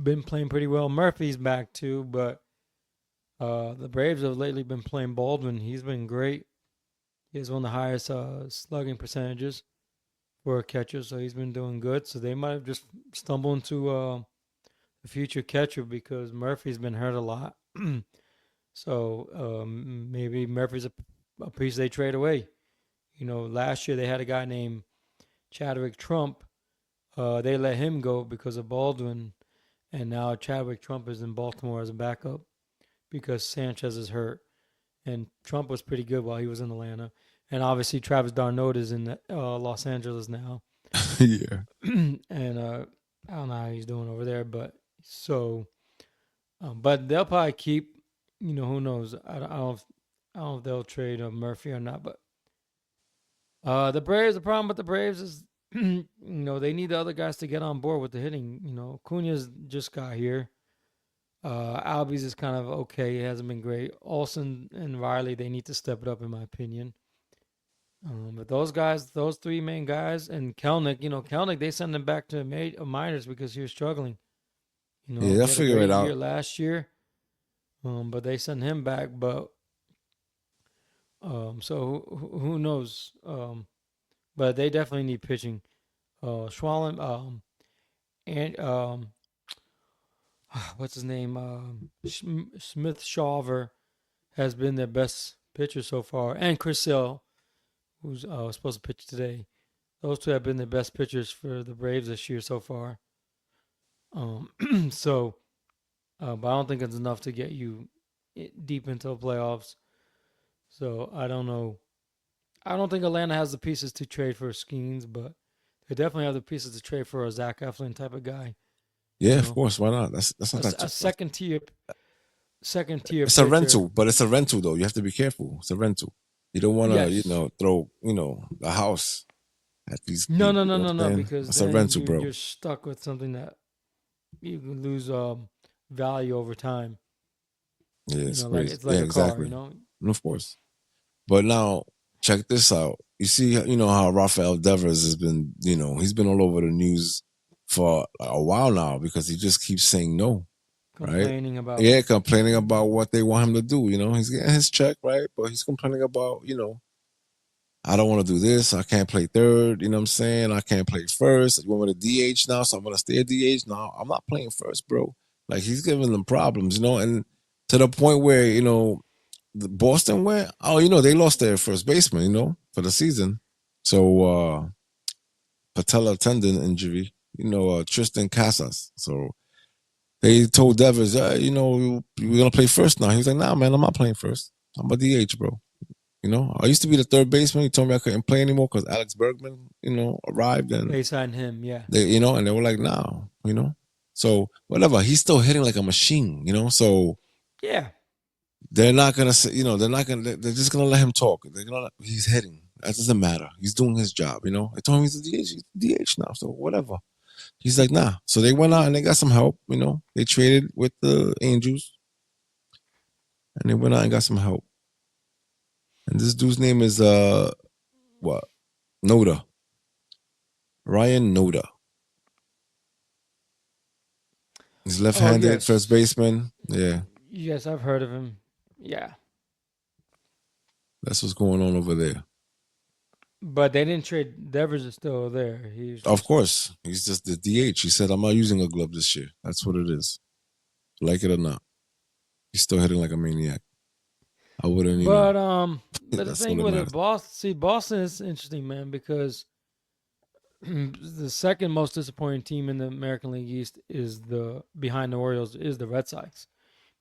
been playing pretty well. Murphy's back too, but the Braves have lately been playing Baldwin. He's been great. He has one of the highest slugging percentages for a catcher, so he's been doing good. So they might have just stumbled into the future catcher because Murphy's been hurt a lot. So maybe Murphy's a piece they trade away. Last year they had a guy named Chadwick Trump. They let him go because of Baldwin, and now Chadwick Trump is in Baltimore as a backup because Sanchez is hurt. And Trump was pretty good while he was in Atlanta. And obviously Travis d'Arnaud is in Los Angeles now. Yeah. And I don't know how he's doing over there, but so, but they'll probably keep. Who knows? I don't know if they'll trade Murphy or not. But the Braves. The problem with the Braves is, they need the other guys to get on board with the hitting. Cunha's just got here. Albies is kind of okay. He hasn't been great. Olsen and Riley, they need to step it up, in my opinion. But those guys, those three main guys, and Kelnick, Kelnick, they sent him back to minors because he was struggling. Yeah, He they'll had a figure it great year out. last year, But they sent him back. But so who knows? But they definitely need pitching. Schwallen, and what's his name? Smith Shawver has been their best pitcher so far, and Chris Sale, who's supposed to pitch today. Those two have been the best pitchers for the Braves this year so far. Um, so, but I don't think it's enough to get you deep into the playoffs. So I don't know. I don't think Atlanta has the pieces to trade for Skeens, but they definitely have the pieces to trade for a Zach Eflin type of guy. You Yeah, of know, course. Why not? That's not that. a second tier It's a pitcher. rental, but it's a rental though. You have to be careful. It's a rental. You don't want to, Yes. throw, the house at these No, people. no, no, You know no, what I'm no. saying? Because It's a then rental, you bro. you're stuck with something that you can lose value over time. Yeah, it's Like crazy. it's Yeah, like a car. exactly. And of course. But now, check this out. You see, how Rafael Devers has been, he's been all over the news for a while now because he just keeps saying no, right? Complaining about. Yeah, complaining about what they want him to do. He's getting his check, right? But he's complaining about, I don't want to do this. I can't play third. You know what I'm saying? I can't play first. You want me to DH now, so I'm gonna stay at DH now. I'm not playing first, bro. Like he's giving them problems, and to the point where the Boston went. Oh, they lost their first baseman, for the season. So patella tendon injury. Tristan Casas. So they told Devers, we're gonna play first now. He was like, nah, man, I'm not playing first. I'm a DH, bro. I used to be the third baseman. He told me I couldn't play anymore because Alex Bergman, arrived and They signed him. Yeah. they were like, nah, So whatever, he's still hitting like a machine, So Yeah. they're not gonna say, they're not gonna. They're just gonna let him talk. He's hitting. That doesn't matter. He's doing his job. I told him he's a DH. He's a DH now. So whatever. He's like, nah. So they went out and they got some help. They traded with the Angels and they went out and got some help. And this dude's name is what Noda. Ryan Noda. He's Oh left-handed first yes. baseman. Yeah, Yes, I've heard of him. Yeah. that's what's going on over there. But they didn't trade. Devers is still there. He's Of just course, he's just the DH. He said, "I'm not using a glove this year." That's what it is. Like it or not, he's still hitting like a maniac. I wouldn't, but the that's what thing it with it, matters. Boston, see, Boston is interesting, man, because the second most disappointing team in the American League East is the behind the Orioles is the Red Sox.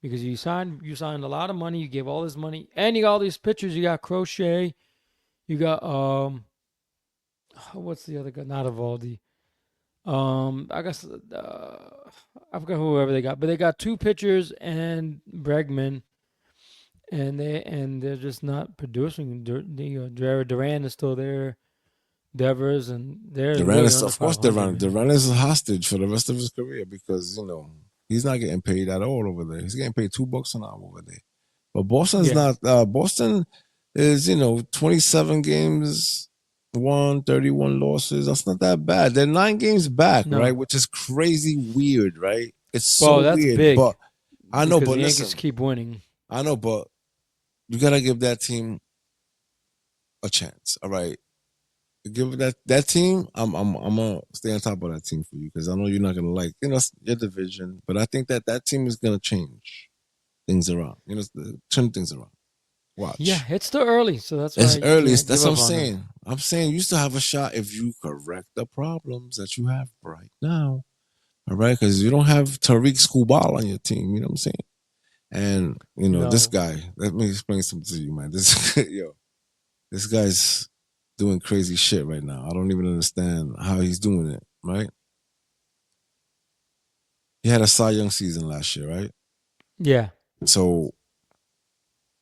Because you signed a lot of money, you gave all this money, and you got all these pitchers. You got Crochet, you got what's the other guy? Not Evaldi. I guess I forgot whoever they got, but they got two pitchers and Bregman, and they're just not producing. Jared Duran is still there, Devers, and they're Duran really is, under of course, 500, Duran. man. Duran is a hostage for the rest of his career because he's not getting paid at all over there. He's getting paid $2 an hour over there. But Boston's Yeah, not. Boston is 27 games, won 31 losses. That's not that bad. They're 9 games back, right? no. Which is crazy weird, right? It's Well, so that's weird. But big I know. because But the Yankees listen, keep winning. I know. But you gotta give that team a chance. All right, give that team. I'm gonna stay on top of that team for you because I know you're not gonna like your division, but I think that team is gonna change things around. Turn things around. Yeah, Watch. it's still early, so that's why It's you early. can't That's give what I'm up on them. saying. I'm saying you still have a shot if you correct the problems that you have right now. All right, because you don't have Tariq Skubal on your team. You know what I'm saying? And this No. guy. Let me explain something to you, man. This guy's doing crazy shit right now. I don't even understand how he's doing it. Right? He had a Cy Young season last year, right? Yeah. So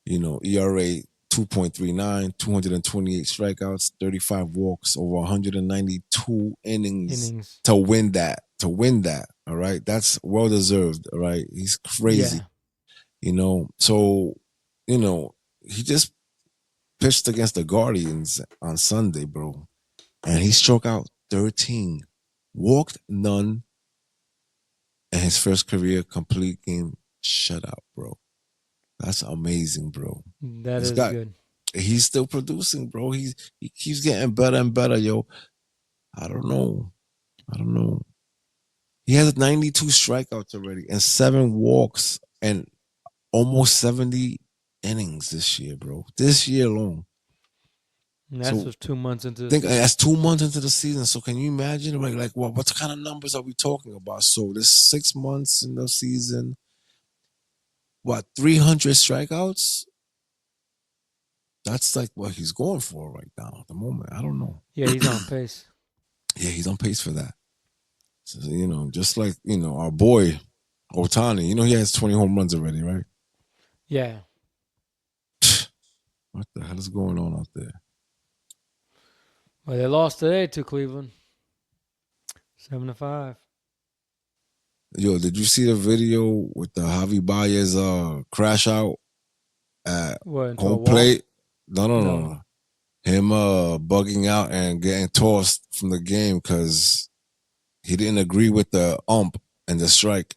ERA 2.39, 228 strikeouts, 35 walks, over 192 innings Innings. to win that. To win that, all right? That's well deserved, all right? He's crazy, Yeah. So, you know, he just pitched against the Guardians on Sunday, bro, and he struck out 13, walked none, and his first career complete game shutout, bro. That's amazing, bro. That This is guy, good. he's still producing, bro. He keeps getting better and better, yo. I don't know. I don't know. He has 92 strikeouts already and 7 walks and almost 70 innings this year, bro. This year alone. And that's So just 2 months into the think season. that's 2 months into the season. So can you imagine like what kind of numbers are we talking about? So this 6 months in the season, what 300 strikeouts? That's like what he's going for right now at the moment. I don't know. Yeah, he's on pace. Yeah, he's on pace for that. So, just like our boy Otani. He has 20 home runs already, right? Yeah. What the hell is going on out there? Well, they lost today to Cleveland, 7-5. Yo, did you see the video with the Javi Baez crash out at What, into a home wall? plate? No, no, no, No. no. Him bugging out and getting tossed from the game because he didn't agree with the ump and the strike.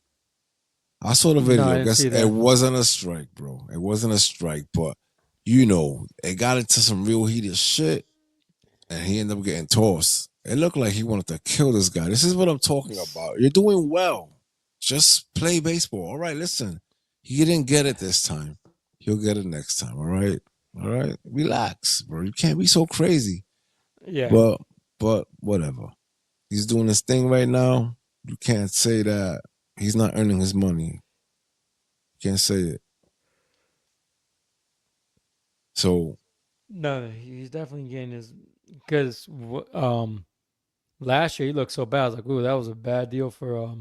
I saw the No, I video. didn't Guess see it that. wasn't a strike, bro. It wasn't a strike, but it got into some real heated shit, and he ended up getting tossed. It looked like he wanted to kill this guy. This is what I'm talking about. You're doing well. Just play baseball. All right, listen. He didn't get it this time. He'll get it next time. All right. All right. Relax, bro. You can't be so crazy. Yeah. But whatever. He's doing his thing right now. You can't say that he's not earning his money. You can't say it. So No, he's definitely getting his. Because last year he looked so bad. I was like, ooh, that was a bad deal for.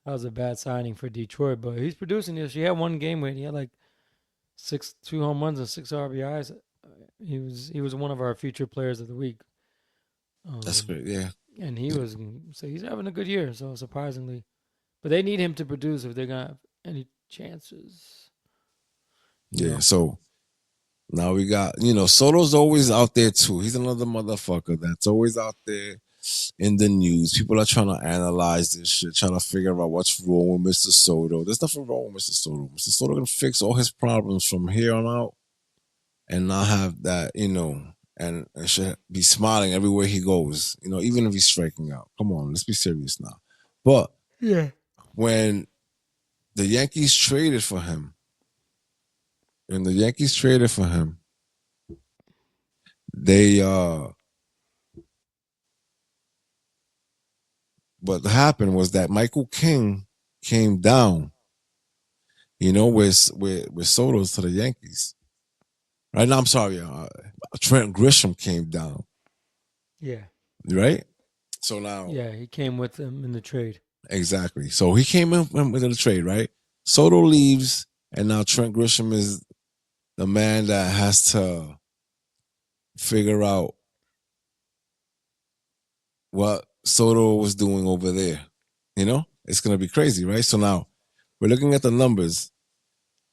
That was a bad signing for Detroit. But he's producing this. He had one game where he had like 2 home runs and 6 RBIs. He was one of our future players of the week. that's Um, great. Yeah. and he's having a good year. So surprisingly, but they need him to produce if they're gonna have any chances. You Yeah. know. So now we got, Soto's always out there too. He's another motherfucker that's always out there in the news. People are trying to analyze this shit, trying to figure out what's wrong with Mr. Soto. There's nothing wrong with Mr. Soto. Mr. Soto can fix all his problems from here on out and not have that, and should be smiling everywhere he goes, even if he's striking out. Come on, let's be serious now. But Yeah. when the Yankees traded for him, and the Yankees traded for him, they what happened was that Michael King came down, with Soto's to the Yankees. Right now, I'm sorry, Trent Grisham came down, Yeah. right? So now, Yeah. He came with them in the trade. exactly. So he came in with the trade, right? Soto leaves, and now Trent Grisham is the man that has to figure out what Soto was doing over there. It's gonna be crazy, right? So now we're looking at the numbers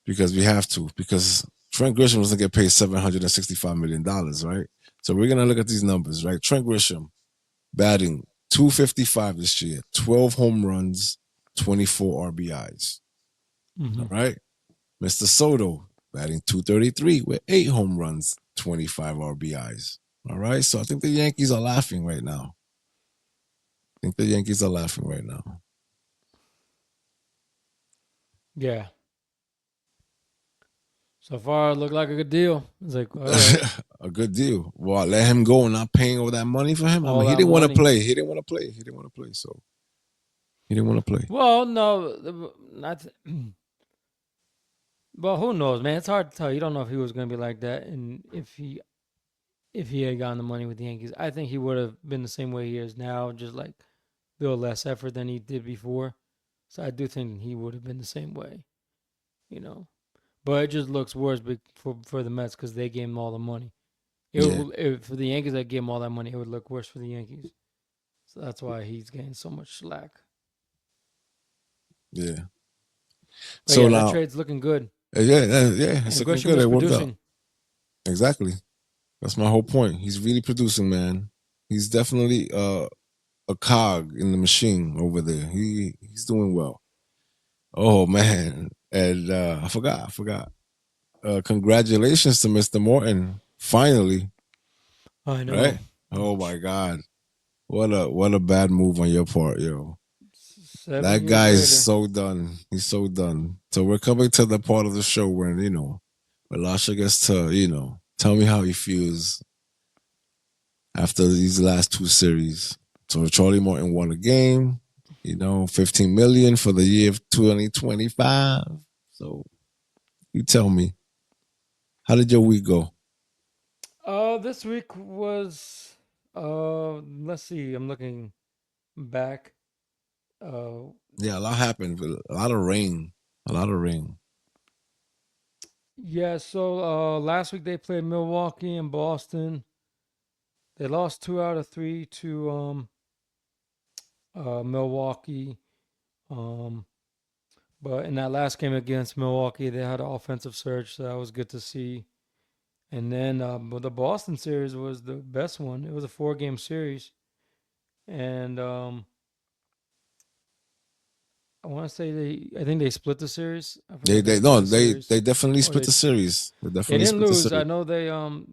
because we have to, because Trent Grisham was gonna get paid $765 million, right? So we're gonna look at these numbers, right? Trent Grisham batting 255 this year, 12 home runs, 24 RBIs. Mm-hmm. All right. Mr. Soto batting 233 with 8 home runs, 25 RBIs. All right. So I think the Yankees are laughing right now. I think the Yankees are laughing right now. Yeah. So far, it looked like a good deal. It's like, all right, A good deal. Well, let him go and not paying all that money for him. I all mean, he that didn't want to money. play. He didn't want to play. He didn't want to play. So he didn't want to play. Well, no, not. Well, who knows, man? It's hard to tell. You don't know if he was going to be like that, and if he had gotten the money with the Yankees, I think he would have been the same way he is now, just like a little less effort than he did before. So I do think he would have been the same way, you know. But it just looks worse for the Mets because they gave him all the money. Yeah, For the Yankees that gave him all that money, it would look worse for the Yankees. So that's why he's getting so much slack. yeah. But So yeah, that now, trade's looking good, yeah, it's and looking Grisham good. is It worked out. producing. Exactly. That's my whole point. He's really producing, man. He's definitely a cog in the machine over there. He's doing well. Oh man, and I forgot. congratulations to Mr. Morton. Finally, I right? know. Oh my God. What a bad move on your part, yo. 7 That years guy is later. so done. He's so done. So we're coming to the part of the show when, where Lasha gets to, tell me how he feels after these last two series. So Charlie Morton won a game, 15 million for the year of 2025. So you tell me, how did your week go? This week was let's see, I'm looking back. Uh Yeah, a lot happened. A lot of rain. A lot of rain. yeah, so last week they played Milwaukee and Boston. They lost 2 out of 3 to Milwaukee. Um but in that last game against Milwaukee, they had an offensive surge, so that was good to see. And then but the Boston series was the best one. It was a 4 game series. And I think they split the series. I They forget they they split no the they series they definitely or split the series. They they definitely didn't split the lose. I series. know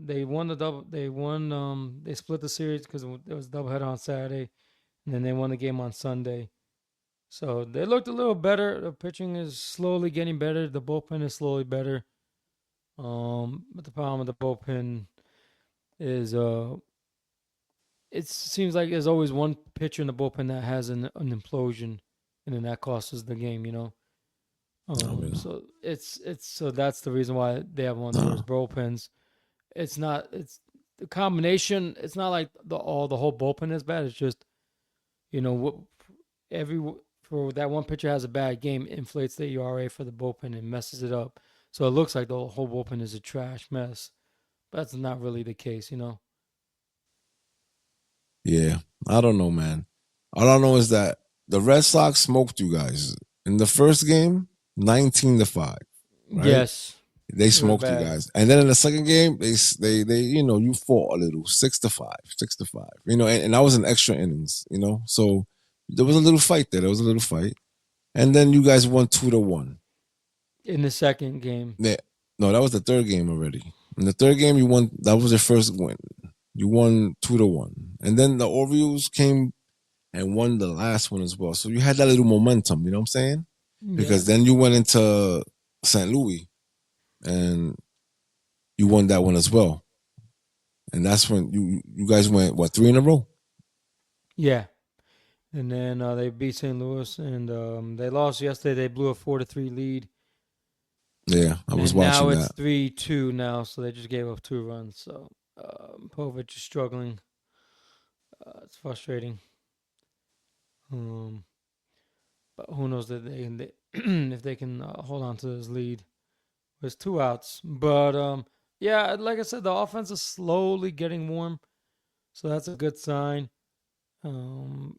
they won the double. They won they split the series because it was doubleheader on Saturday, and then they won the game on Sunday. So they looked a little better. The pitching is slowly getting better. The bullpen is slowly better. But the problem with the bullpen is it seems like there's always one pitcher in the bullpen that has an implosion, and then that costs us the game. I mean, It's so that's the reason why they have one of the nah. worst bullpens. It's the combination. It's not like the whole bullpen is bad. It's just what every for that one pitcher has a bad game inflates the ERA for the bullpen and messes it up. So it looks like the whole bullpen is a trash mess. But that's not really the case. Yeah, I don't know, man. All I know is that the Red Sox smoked you guys in the first game, 19-5, right? Yes, They they were smoked you bad. guys, and then in the second game, they you fought a little, 6-5, 6-5, and that was in extra innings. So there was a little fight there. There was a little fight, and then you guys won 2-1. In the second game. Yeah, no, that was the third game already. In the third game, you won. That was your first win. You won 2-1, and then the Orioles came and won the last one as well. So you had that little momentum. You know what I'm saying? Yeah. Because then you went into St. Louis and you won that one as well. And that's when you guys went what, 3 in a row? Yeah. And then they beat St. Louis, and they lost yesterday. They blew a 4-3 lead, Yeah, I was and now watching it's that. 3-2 now. So they just gave up 2 runs. So Povich is struggling. It's frustrating. Um, but who knows that they if they can hold on to this lead. There's 2 outs, but yeah, like I said, the offense is slowly getting warm, so that's a good sign. Um,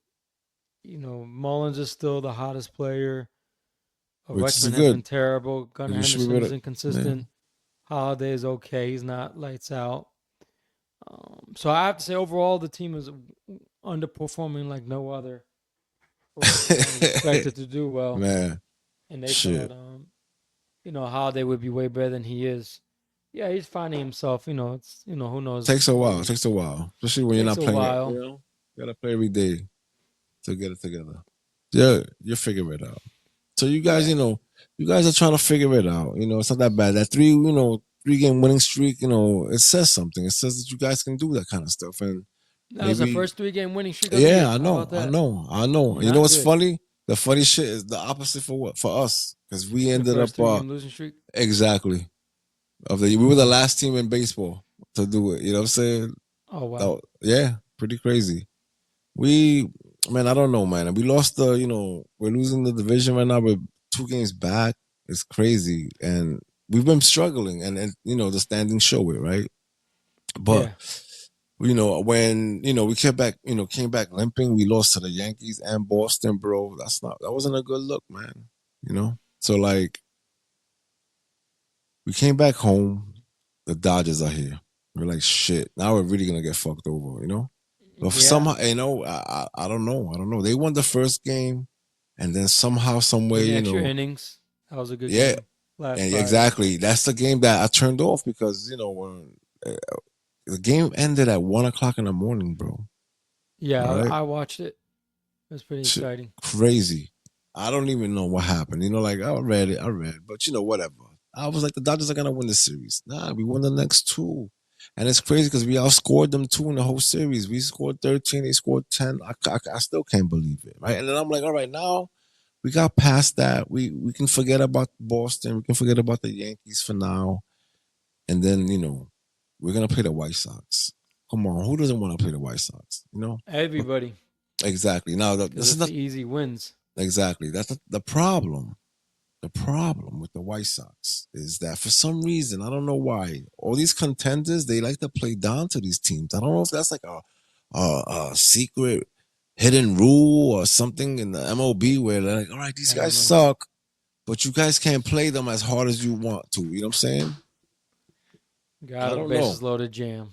Mullins is still the hottest player. Which is Rutschman has been good. terrible. Gunnar You should be Henderson is better. Yeah. inconsistent. Holiday is okay. He's not lights out. So I have to say, overall, the team is underperforming like no other. I was expected to do well, Man, and they thought, shit. Holiday would be way better than he is. Yeah, he's finding himself. It's who knows. Takes a while. Takes a while. Especially when you're Takes not a playing it. while. You gotta play every day to get it together. Yeah, you figure it out. So you guys, Yeah. you guys are trying to figure it out. It's not that bad. That 3-game winning streak, it says something. It says that you guys can do that kind of stuff. And That was the maybe, first 3 game winning streak of the yeah, year. I How know, about I that? know, I know. You know Not what's good. funny? The funny shit is the opposite for what? For us. Because we The ended first up, 3 game losing streak. exactly, we were the last team in baseball to do it. You know what I'm saying? Oh wow. Yeah, pretty crazy. We, man, I don't know, man. We lost we're losing the division right now. We're 2 games back. It's crazy, and we've been struggling, and the standings show it, right? But Yeah. when we came back limping, we lost to the Yankees and Boston, bro. That wasn't a good look, man. So like we came back home, the Dodgers are here. We're like, shit. Now we're really gonna get fucked over. But for Yeah. somehow, I don't know. I don't know. They won the first game, and then somehow, some way, In extra innings. That was a good yeah, game. last And Friday. exactly, that's the game that I turned off because when uh, the game ended at 1 o'clock in the morning, bro. Yeah, All right, I watched it. It was pretty shit, exciting. crazy. I don't even know what happened. Like I read, but whatever. I was like, the Dodgers are gonna win the series. Nah, we won the next two, and it's crazy because we outscored them two in the whole series. We scored 13, they scored 10. I still can't believe it, right? And then I'm like, all right, now we got past that. We can forget about Boston. We can forget about the Yankees for now. And then, we're gonna play the White Sox. Come on, who doesn't want to play the White Sox? But Everybody, exactly. Now because this is it's not the easy wins. exactly that's the problem. The problem with the White Sox is that for some reason, I don't know why, all these contenders they like to play down to these teams. I don't know if that's like a secret hidden rule or something in the MLB where they're like, all right, these I don't guys know. suck, but you guys can't play them as hard as you want to. You know what I'm saying? Got I a don't know. bases loaded jam,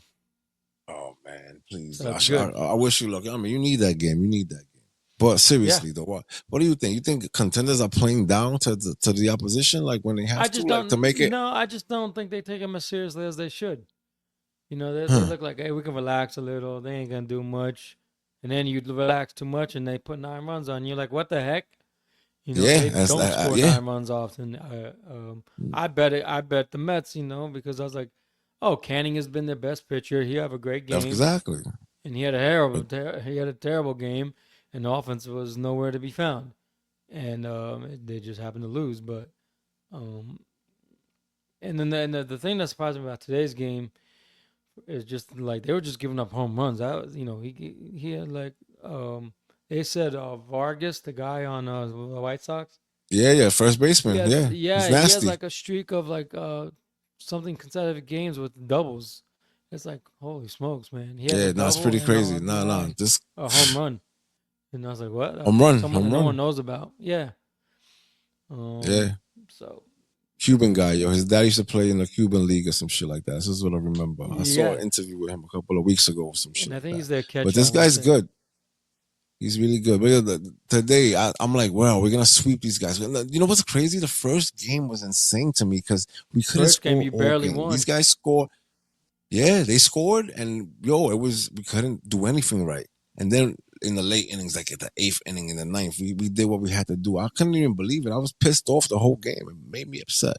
Oh man, please! so it's good. I wish you luck. I mean, you need that game. You need that game. But Yeah, seriously though, what do you think? You think contenders are playing down to the opposition like when they I have to, just like to don't. make it? I just don't think they take them as seriously as they should. They Huh. look like, hey, we can relax a little. They ain't gonna do much, and then you relax too much, and they put 9 runs on you. Like, what the heck? Yeah, They don't score yeah, 9 runs often. I bet it. I bet the Mets. Because I was like, oh, Canning has been their best pitcher. He have a great game, exactly. and But he had a terrible game, and the offense was nowhere to be found, and they just happened to lose. But um, and then the thing that surprised me about today's game is just like they were just giving up home runs. That was, he had like they said Vargas, the guy on the White Sox. yeah, first baseman. Yeah, he's He has nasty. like a streak of like something consecutive games with doubles. It's like holy smokes, man! He has a Yeah, no, it's double pretty and crazy. a No, no, RBI, this a home run, and I was like, what? Someone that home no one run. knows about. Yeah. Um. Yeah, So Cuban guy, yo. His dad used to play in the Cuban league or some shit like that. This is what I remember. I saw yeah, an interview with him a couple of weeks ago or some shit and I like think that. he's their But catcher. I this want to guy's say good. He's really good. Today, I'm like, wow, we're gonna sweep these guys. You know what's crazy? The first game was insane to me because we couldn't first game score you all barely game. These won. guys scored. Yeah, they scored, and yo, it was we couldn't do anything right. And then in the late innings, like at the eighth inning, in the ninth, we did what we had to do. I couldn't even believe it. I was pissed off the whole game. It made me upset.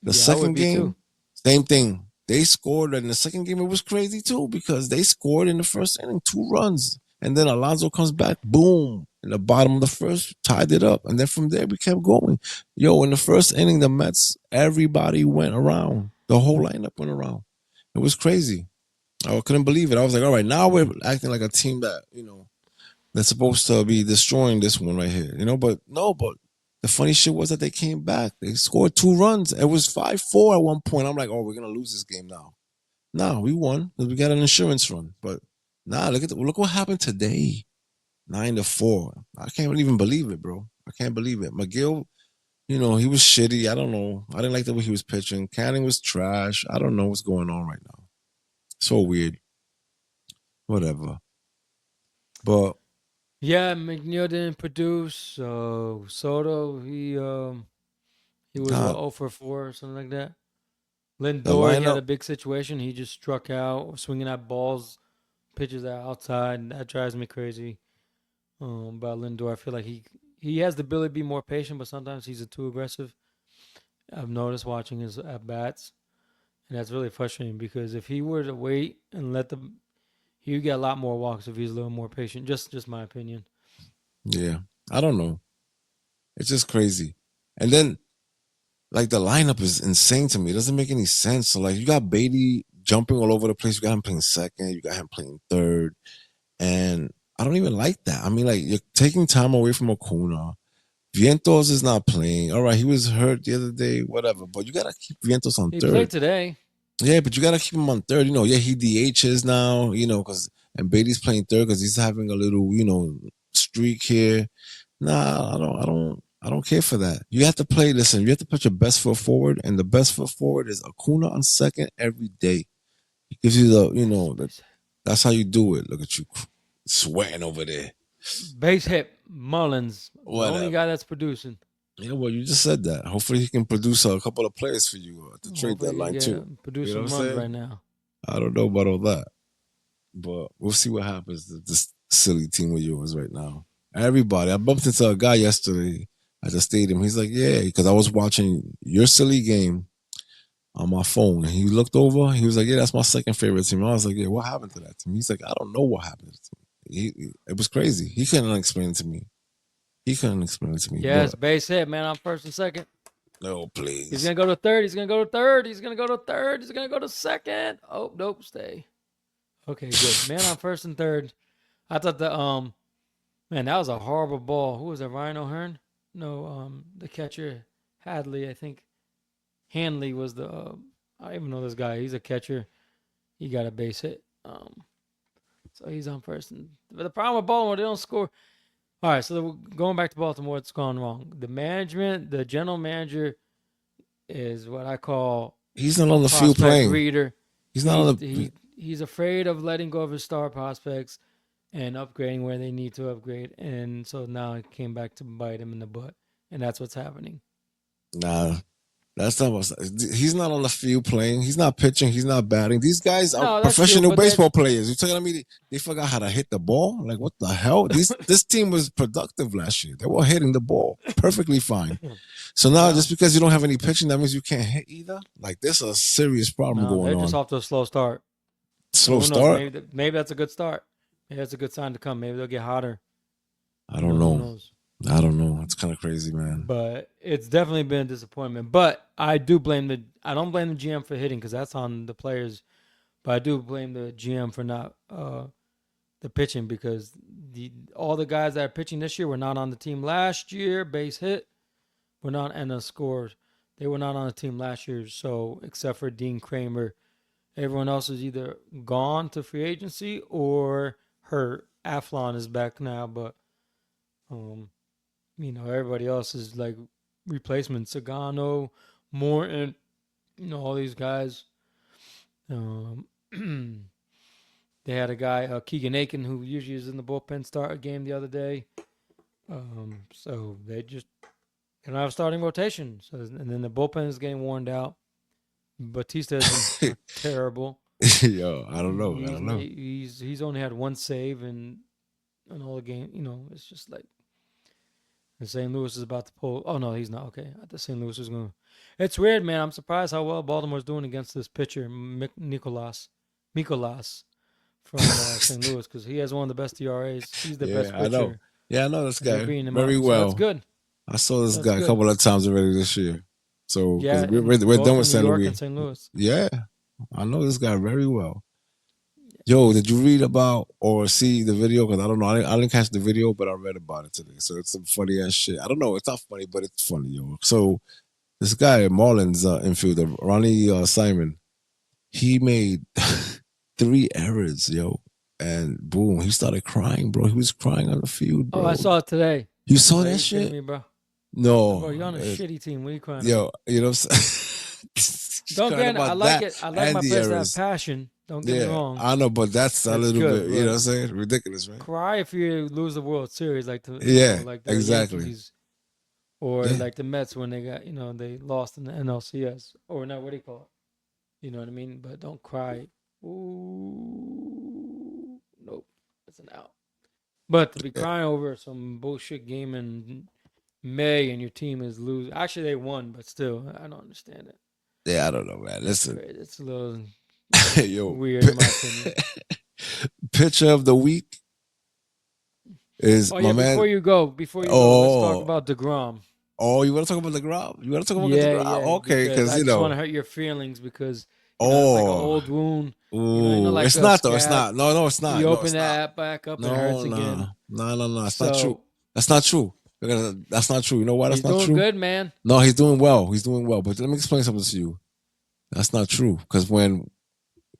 The Yeah, I would second be too. game, same thing. They scored, and the second game it was crazy too because they scored in the first inning 2 runs, and then Alonso comes back, boom, in the bottom of the first, tied it up, and then from there we kept going. Yo, in the first inning, the Mets, everybody went around. The whole lineup went around. It was crazy. I couldn't believe it. I was like, all right, now we're acting like a team that that's supposed to be destroying this one right here. But no, but the funny shit was that they came back. They scored 2 runs. It was 5-4 at one point. I'm like, oh, we're gonna lose this game now. No, we won because we got an insurance run. But nah, look what happened today. 9-4. I can't even believe it, bro. I can't believe it. McGill, he was shitty. I don't know. I didn't like the way he was pitching. Canning was trash. I don't know what's going on right now. So weird. Whatever. But Yeah, McNeil didn't produce. Soto, he was what nah, 0 for 4 or something like that. the Lindor, he had lineup. a big situation. He just struck out, swinging at balls, pitches are outside. And that drives me crazy. About Lindor, I feel like he has the ability to be more patient, but sometimes he's too aggressive. I've noticed watching his at bats, and that's really frustrating because if he were to wait and let the he would get a lot more walks if he's a little more patient. Just my opinion. Yeah, I don't know. It's just crazy. And then like the lineup is insane to me. It doesn't make any sense. So like you got Beatty jumping all over the place. You got him playing second. You got him playing third. And I don't even like that. I mean, like you're taking time away from Acuna. Vientos is not playing. All right, he was hurt the other day, whatever. But you gotta keep Vientos on He played third. today. Yeah, but you gotta keep him on third. Yeah, he DHs now. Because and Beatty's playing third because he's having a little, streak here. Nah, I don't care for that. You have to play. Listen, you have to put your best foot forward, and the best foot forward is Acuna on second every day. It gives you that's how you do it. Look at you sweating over there. Base hit Mullins, the only Whatever. guy that's producing. Yeah, well, you just said that. Hopefully, he can produce a couple of players for you at the trade Hopefully, he deadline can too. produce You know what I'm some runs saying? right now. I don't know about all that, but we'll see what happens to this silly team of yours right now. Everybody, I bumped into a guy yesterday at the stadium. He's like, "Yeah," because I was watching your silly game on my phone, and he looked over. He was like, "Yeah, that's my second favorite team." I was like, "Yeah, what happened to that team?" He's like, "I don't know what happened to the team." It was crazy. He couldn't explain it to me. He couldn't explain it to me, Yes, but base hit, man. I'm first and second. no, He's please. gonna go to third. He's gonna go to third. He's gonna go to third. He's gonna go to second. Oh, nope, stay. Okay, good. Man on first and third. I thought the man, that was a horrible ball. Who was that? Ryan O'Hearn? No, the catcher Hadley. I think Hanley was the. I don't even know this guy. He's a catcher. He got a base hit. So he's on first. And but the problem with Baltimore, they don't score. All right, so going back to Baltimore, what's gone wrong? The management, the general manager, is what I call He's not a on the field prospect playing. reader. He's not He on the. he he's afraid of letting go of his star prospects and upgrading where they need to upgrade, and so now it came back to bite him in the butt, and that's what's happening. Nah, that's not what. He's not on the field playing. He's not pitching. He's not batting. These guys are No, that's true, professional but that baseball players. You're telling me they forgot how to hit the ball? Like what the hell? This team was productive last year. They were hitting the ball perfectly fine. So now no, just because you don't have any pitching, that means you can't hit either. Like there's a serious problem no, going they're just on. off to a slow start. So Slow who knows? start. Maybe that's a good start. Maybe that's a good sign to come. Maybe they'll get hotter. I You don't know, who know. knows? I don't know. It's kind of crazy, man. But it's definitely been a disappointment. But I do blame the. I don't blame the GM for hitting because that's on the players. But I do blame the GM for not the pitching because all the guys that are pitching this year were not on the team last year. Base hit were not and the scores. They were not on the team last year. So except for Dean Kramer, everyone else is either gone to free agency or hurt. Aflon is back now, but um, everybody else is like replacement. Sagano, Morton, all these guys. Um, they had a guy, Keegan Aiken, who usually is in the bullpen, start a game the other day. So they don't have a starting rotation. So and then the bullpen is getting worn out. Batista has been terrible. Yo, I don't know. I don't know. He's only had one save in all the game. It's just like and St. Louis is about to pull. Oh no, he's not. Okay, I thought St. Louis was going. It's weird, man. I'm surprised how well Baltimore's doing against this pitcher, Mikolas from St. Louis, because he has one of the best ERAs. He's the Yeah, best I know. pitcher, Yeah, I know this and they're guy beating him very up. So that's well. good. I saw this That's guy a good. couple of times already this year. So because Yeah, we're both done with in New St. York and Louis. St. Louis. Yeah, I know this guy very well. Yo, did you read about or see the video? Because I don't know. I didn't catch the video, but I read about it today. So it's some funny ass shit. I don't know. It's not funny, but it's funny, yo. So this guy, Marlins infielder, Ronnie Simon, he made 3 errors, yo. And boom, he started crying, bro. He was crying on the field, Oh, I bro. saw it today. You saw Are that you kidding shit? me, bro? Bro, No. you're on a shitty team. What are you crying Yo, about? you know what I'm saying? He's Don't crying get. I about like that it. I like and my the players to have errors. passion. Don't get me Yeah, wrong. I know, but that's a That's little bit, good, you know what but I'm saying? Ridiculous, right? cry if you lose the World Series, like Yeah, like the exactly. Yankees or Yeah, like the Mets when they got, they lost in the NLCS or not. What do you call it? You know what I mean? But don't cry. Ooh, nope, that's an out. But to be yeah, crying over some bullshit game in May and your team is losing. Actually, they won, but still, I don't understand it. yeah, I don't know, man. It's Listen, crazy. It's a little, yo, weird in my opinion. picture of the week is Oh my yeah, man. before you go, let's talk Oh, about Degrom. oh, you want to talk about the ground? You want to talk about the Yeah, ground? yeah, Okay, because because I just want to hurt your feelings because it's like an oh, old wound. ooh, Like it's a not though. It's scab. not. No, no, it's not. You No, open it's not. that back up, it hurts No, no, again. no, no, no. It's not true. So That's not true. That's not true. You know why that's he's not doing true? good, man. No, he's doing well. He's doing well. But let me explain something to you. That's not true. Because when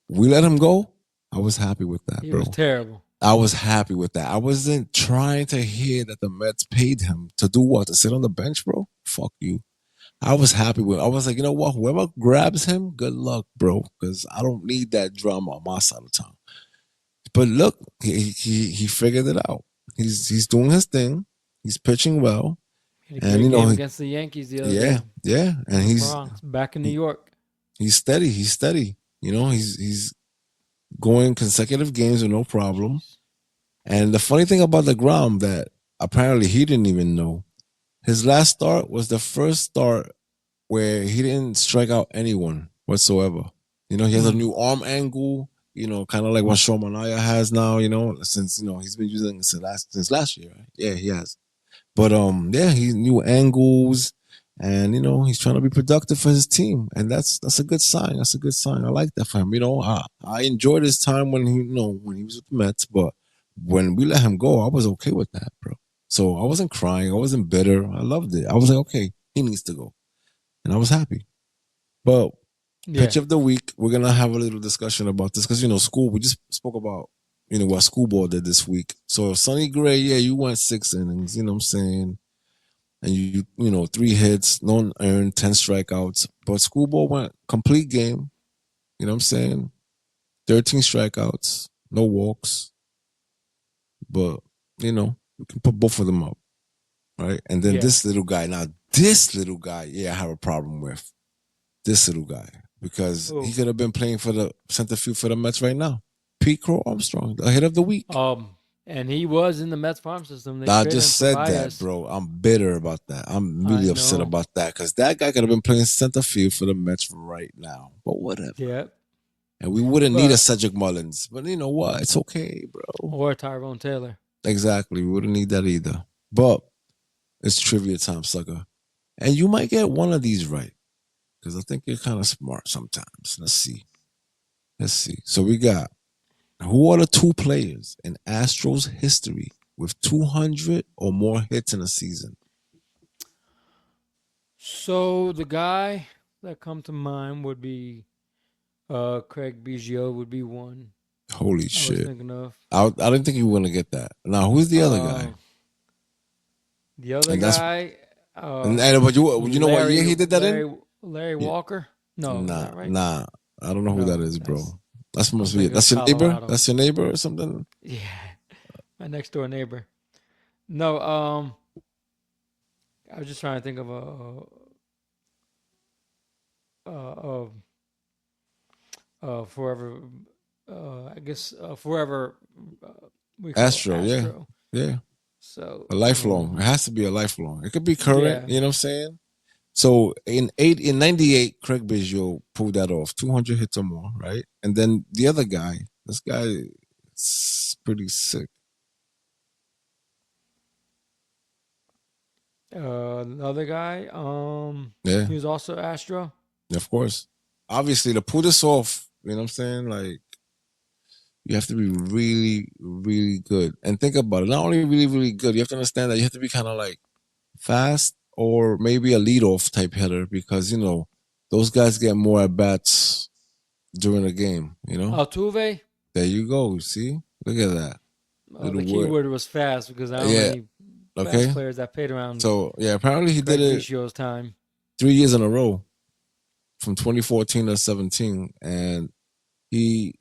we let him go, I was happy with that, He bro. was terrible. I was happy with that. I wasn't trying to hear that the Mets paid him to do what? To sit on the bench, bro? Fuck you. I was happy with. I was like, you know what? Whoever grabs him, good luck, bro. Because I don't need that drama on my side of town. But look, he figured it out. He's doing his thing. He's pitching well. He had a And great game against the Yankees the other yeah, day yeah, in and the Bronx, back in New he, York. he's steady. He's steady. He's going consecutive games with no problem. Jeez. And the funny thing about the Grom that apparently he didn't even know, his last start was the first start where he didn't strike out anyone whatsoever. He has a Mm. new arm angle, kind of like what Sean Manaya has now, since he's been using it since last year. Right? Yeah, he has. But yeah, he new angles, and he's trying to be productive for his team, and that's a good sign. That's a good sign. I like that for him. I enjoyed his time when he was with the Mets, but when we let him go, I was okay with that, bro. So I wasn't crying. I wasn't bitter. I loved it. I was like, okay, he needs to go, and I was happy. But pitch Yeah. of the week, we're gonna have a little discussion about this because school. We just spoke about what school ball did this week. So Sonny Gray, yeah, you went 6 innings. You know what I'm saying? And three hits, no earned, 10 strikeouts. But schoolball went complete game. You know what I'm saying? 13 strikeouts, no walks. But, we can put both of them up. Right. And then Yeah. this little guy, yeah, I have a problem with this little guy because he Oh. could have been playing for the center field for the Mets right now. Pete Crow Armstrong, the hit of the week. And he was in the Mets farm system. They I traded just him for said that, Baez. bro. I'm bitter about that. I'm I really upset know. about that because that guy could have been playing center field for the Mets right now. But whatever. Yeah. And we wouldn't need a But Cedric Mullins. But you know what? It's okay, bro. or Tyrone Taylor. Exactly. We wouldn't need that either. But it's trivia time, sucker. And you might get one of these right because I think you're kind of smart sometimes. Let's see. Let's see. So we got who are the two players in Astros history with 200 or more hits in a season? So the guy that come to mind would be Craig Biggio would be one Holy I was shit. thinking of. I didn't think you were going to get that. Now, who's the other guy? Uh, the other And that's guy, but you know what year Larry he did that in? Larry Yeah. Walker. No, is Nah, that right? nah. I don't know who that No, is, bro. that's That's I'm must be it. thinking of That's your neighbor. Colorado. That's your neighbor or something. Yeah, my next door neighbor. No, I was just trying to think of a forever. I guess forever. We call it Astro, yeah, Astro. yeah. So, A lifelong. It has to be a lifelong. It could be current. yeah. You know what I'm saying? So in '98, Craig Biggio pulled that off, 200 hits or more, right? And then the other guy, this guy is pretty sick. Another guy. Yeah, He was also Astro. of course. Obviously, to pull this off, you know what I'm saying? Like, you have to be really, really good. And think about it. Not only really, really good, you have to understand that you have to be kind of like fast or maybe a leadoff type hitter because, those guys get more at bats during the game. Altuve. There you go. See? Look at that. Little The key word. word was fast because I don't know Yeah. any fast Okay. players that played around So, yeah, apparently he did Craig it Biggio's time. 3 years in a row from 2014 to 17. And he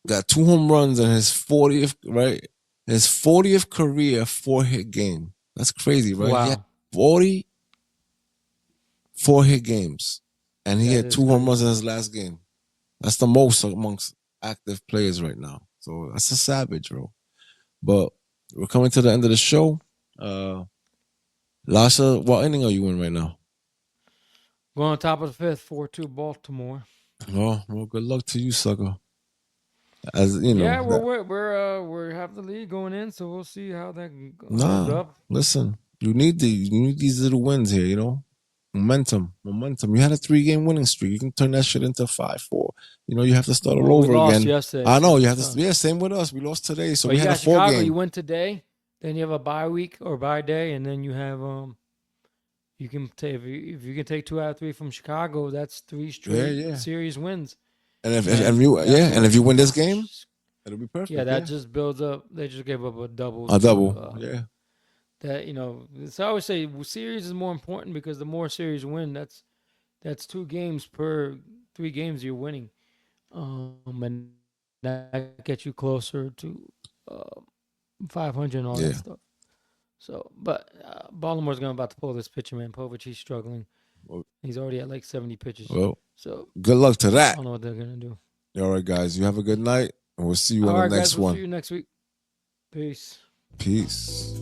got 2 home runs in his 40th, right? His 40th career 4-hit game. That's crazy, right? He had Wow, 40 4-hit games. And he that had is 2 home runs in crazy. his last game. That's the most amongst active players right now. So that's a savage, bro. But we're coming to the end of the show. Lasha, what inning are you in right now? Going on top of the fifth, 4-2 Baltimore. Well, good luck to you, sucker. As you know, Yeah, that we have the lead going in, so we'll see how that holds nah. up. Listen, you need these little wins here. Momentum. You had a 3-game winning streak. You can turn that shit into 5-4. You have to start all Well, we over lost again. yesterday, I know so you it's have to. tough. Yeah, same with us. We lost today, so But we you had a got four Chicago. You game. win today, then you have a bye week or bye day, and then you have you can take if you can take 2 out of 3 from Chicago, that's three Yeah, straight yeah. series wins, And and that's and what. if you win this game, it'll be Yeah, perfect. that Yeah, just builds up. They just gave up a double a to double. Yeah, that. So I always say series is more important because the more series win, that's 2 games per 3 games you're winning, and that gets you closer to uh, 500 and all yeah. that stuff. So, but Baltimore's going about to pull this pitcher, man. Povich, he's struggling. Well, He's already at like 70 pitches. well, So good luck to I that. don't know what they're gonna do. All right, guys. You have a good night, and we'll see you All on the right, guys. next We'll see one. you next week. Peace. Peace.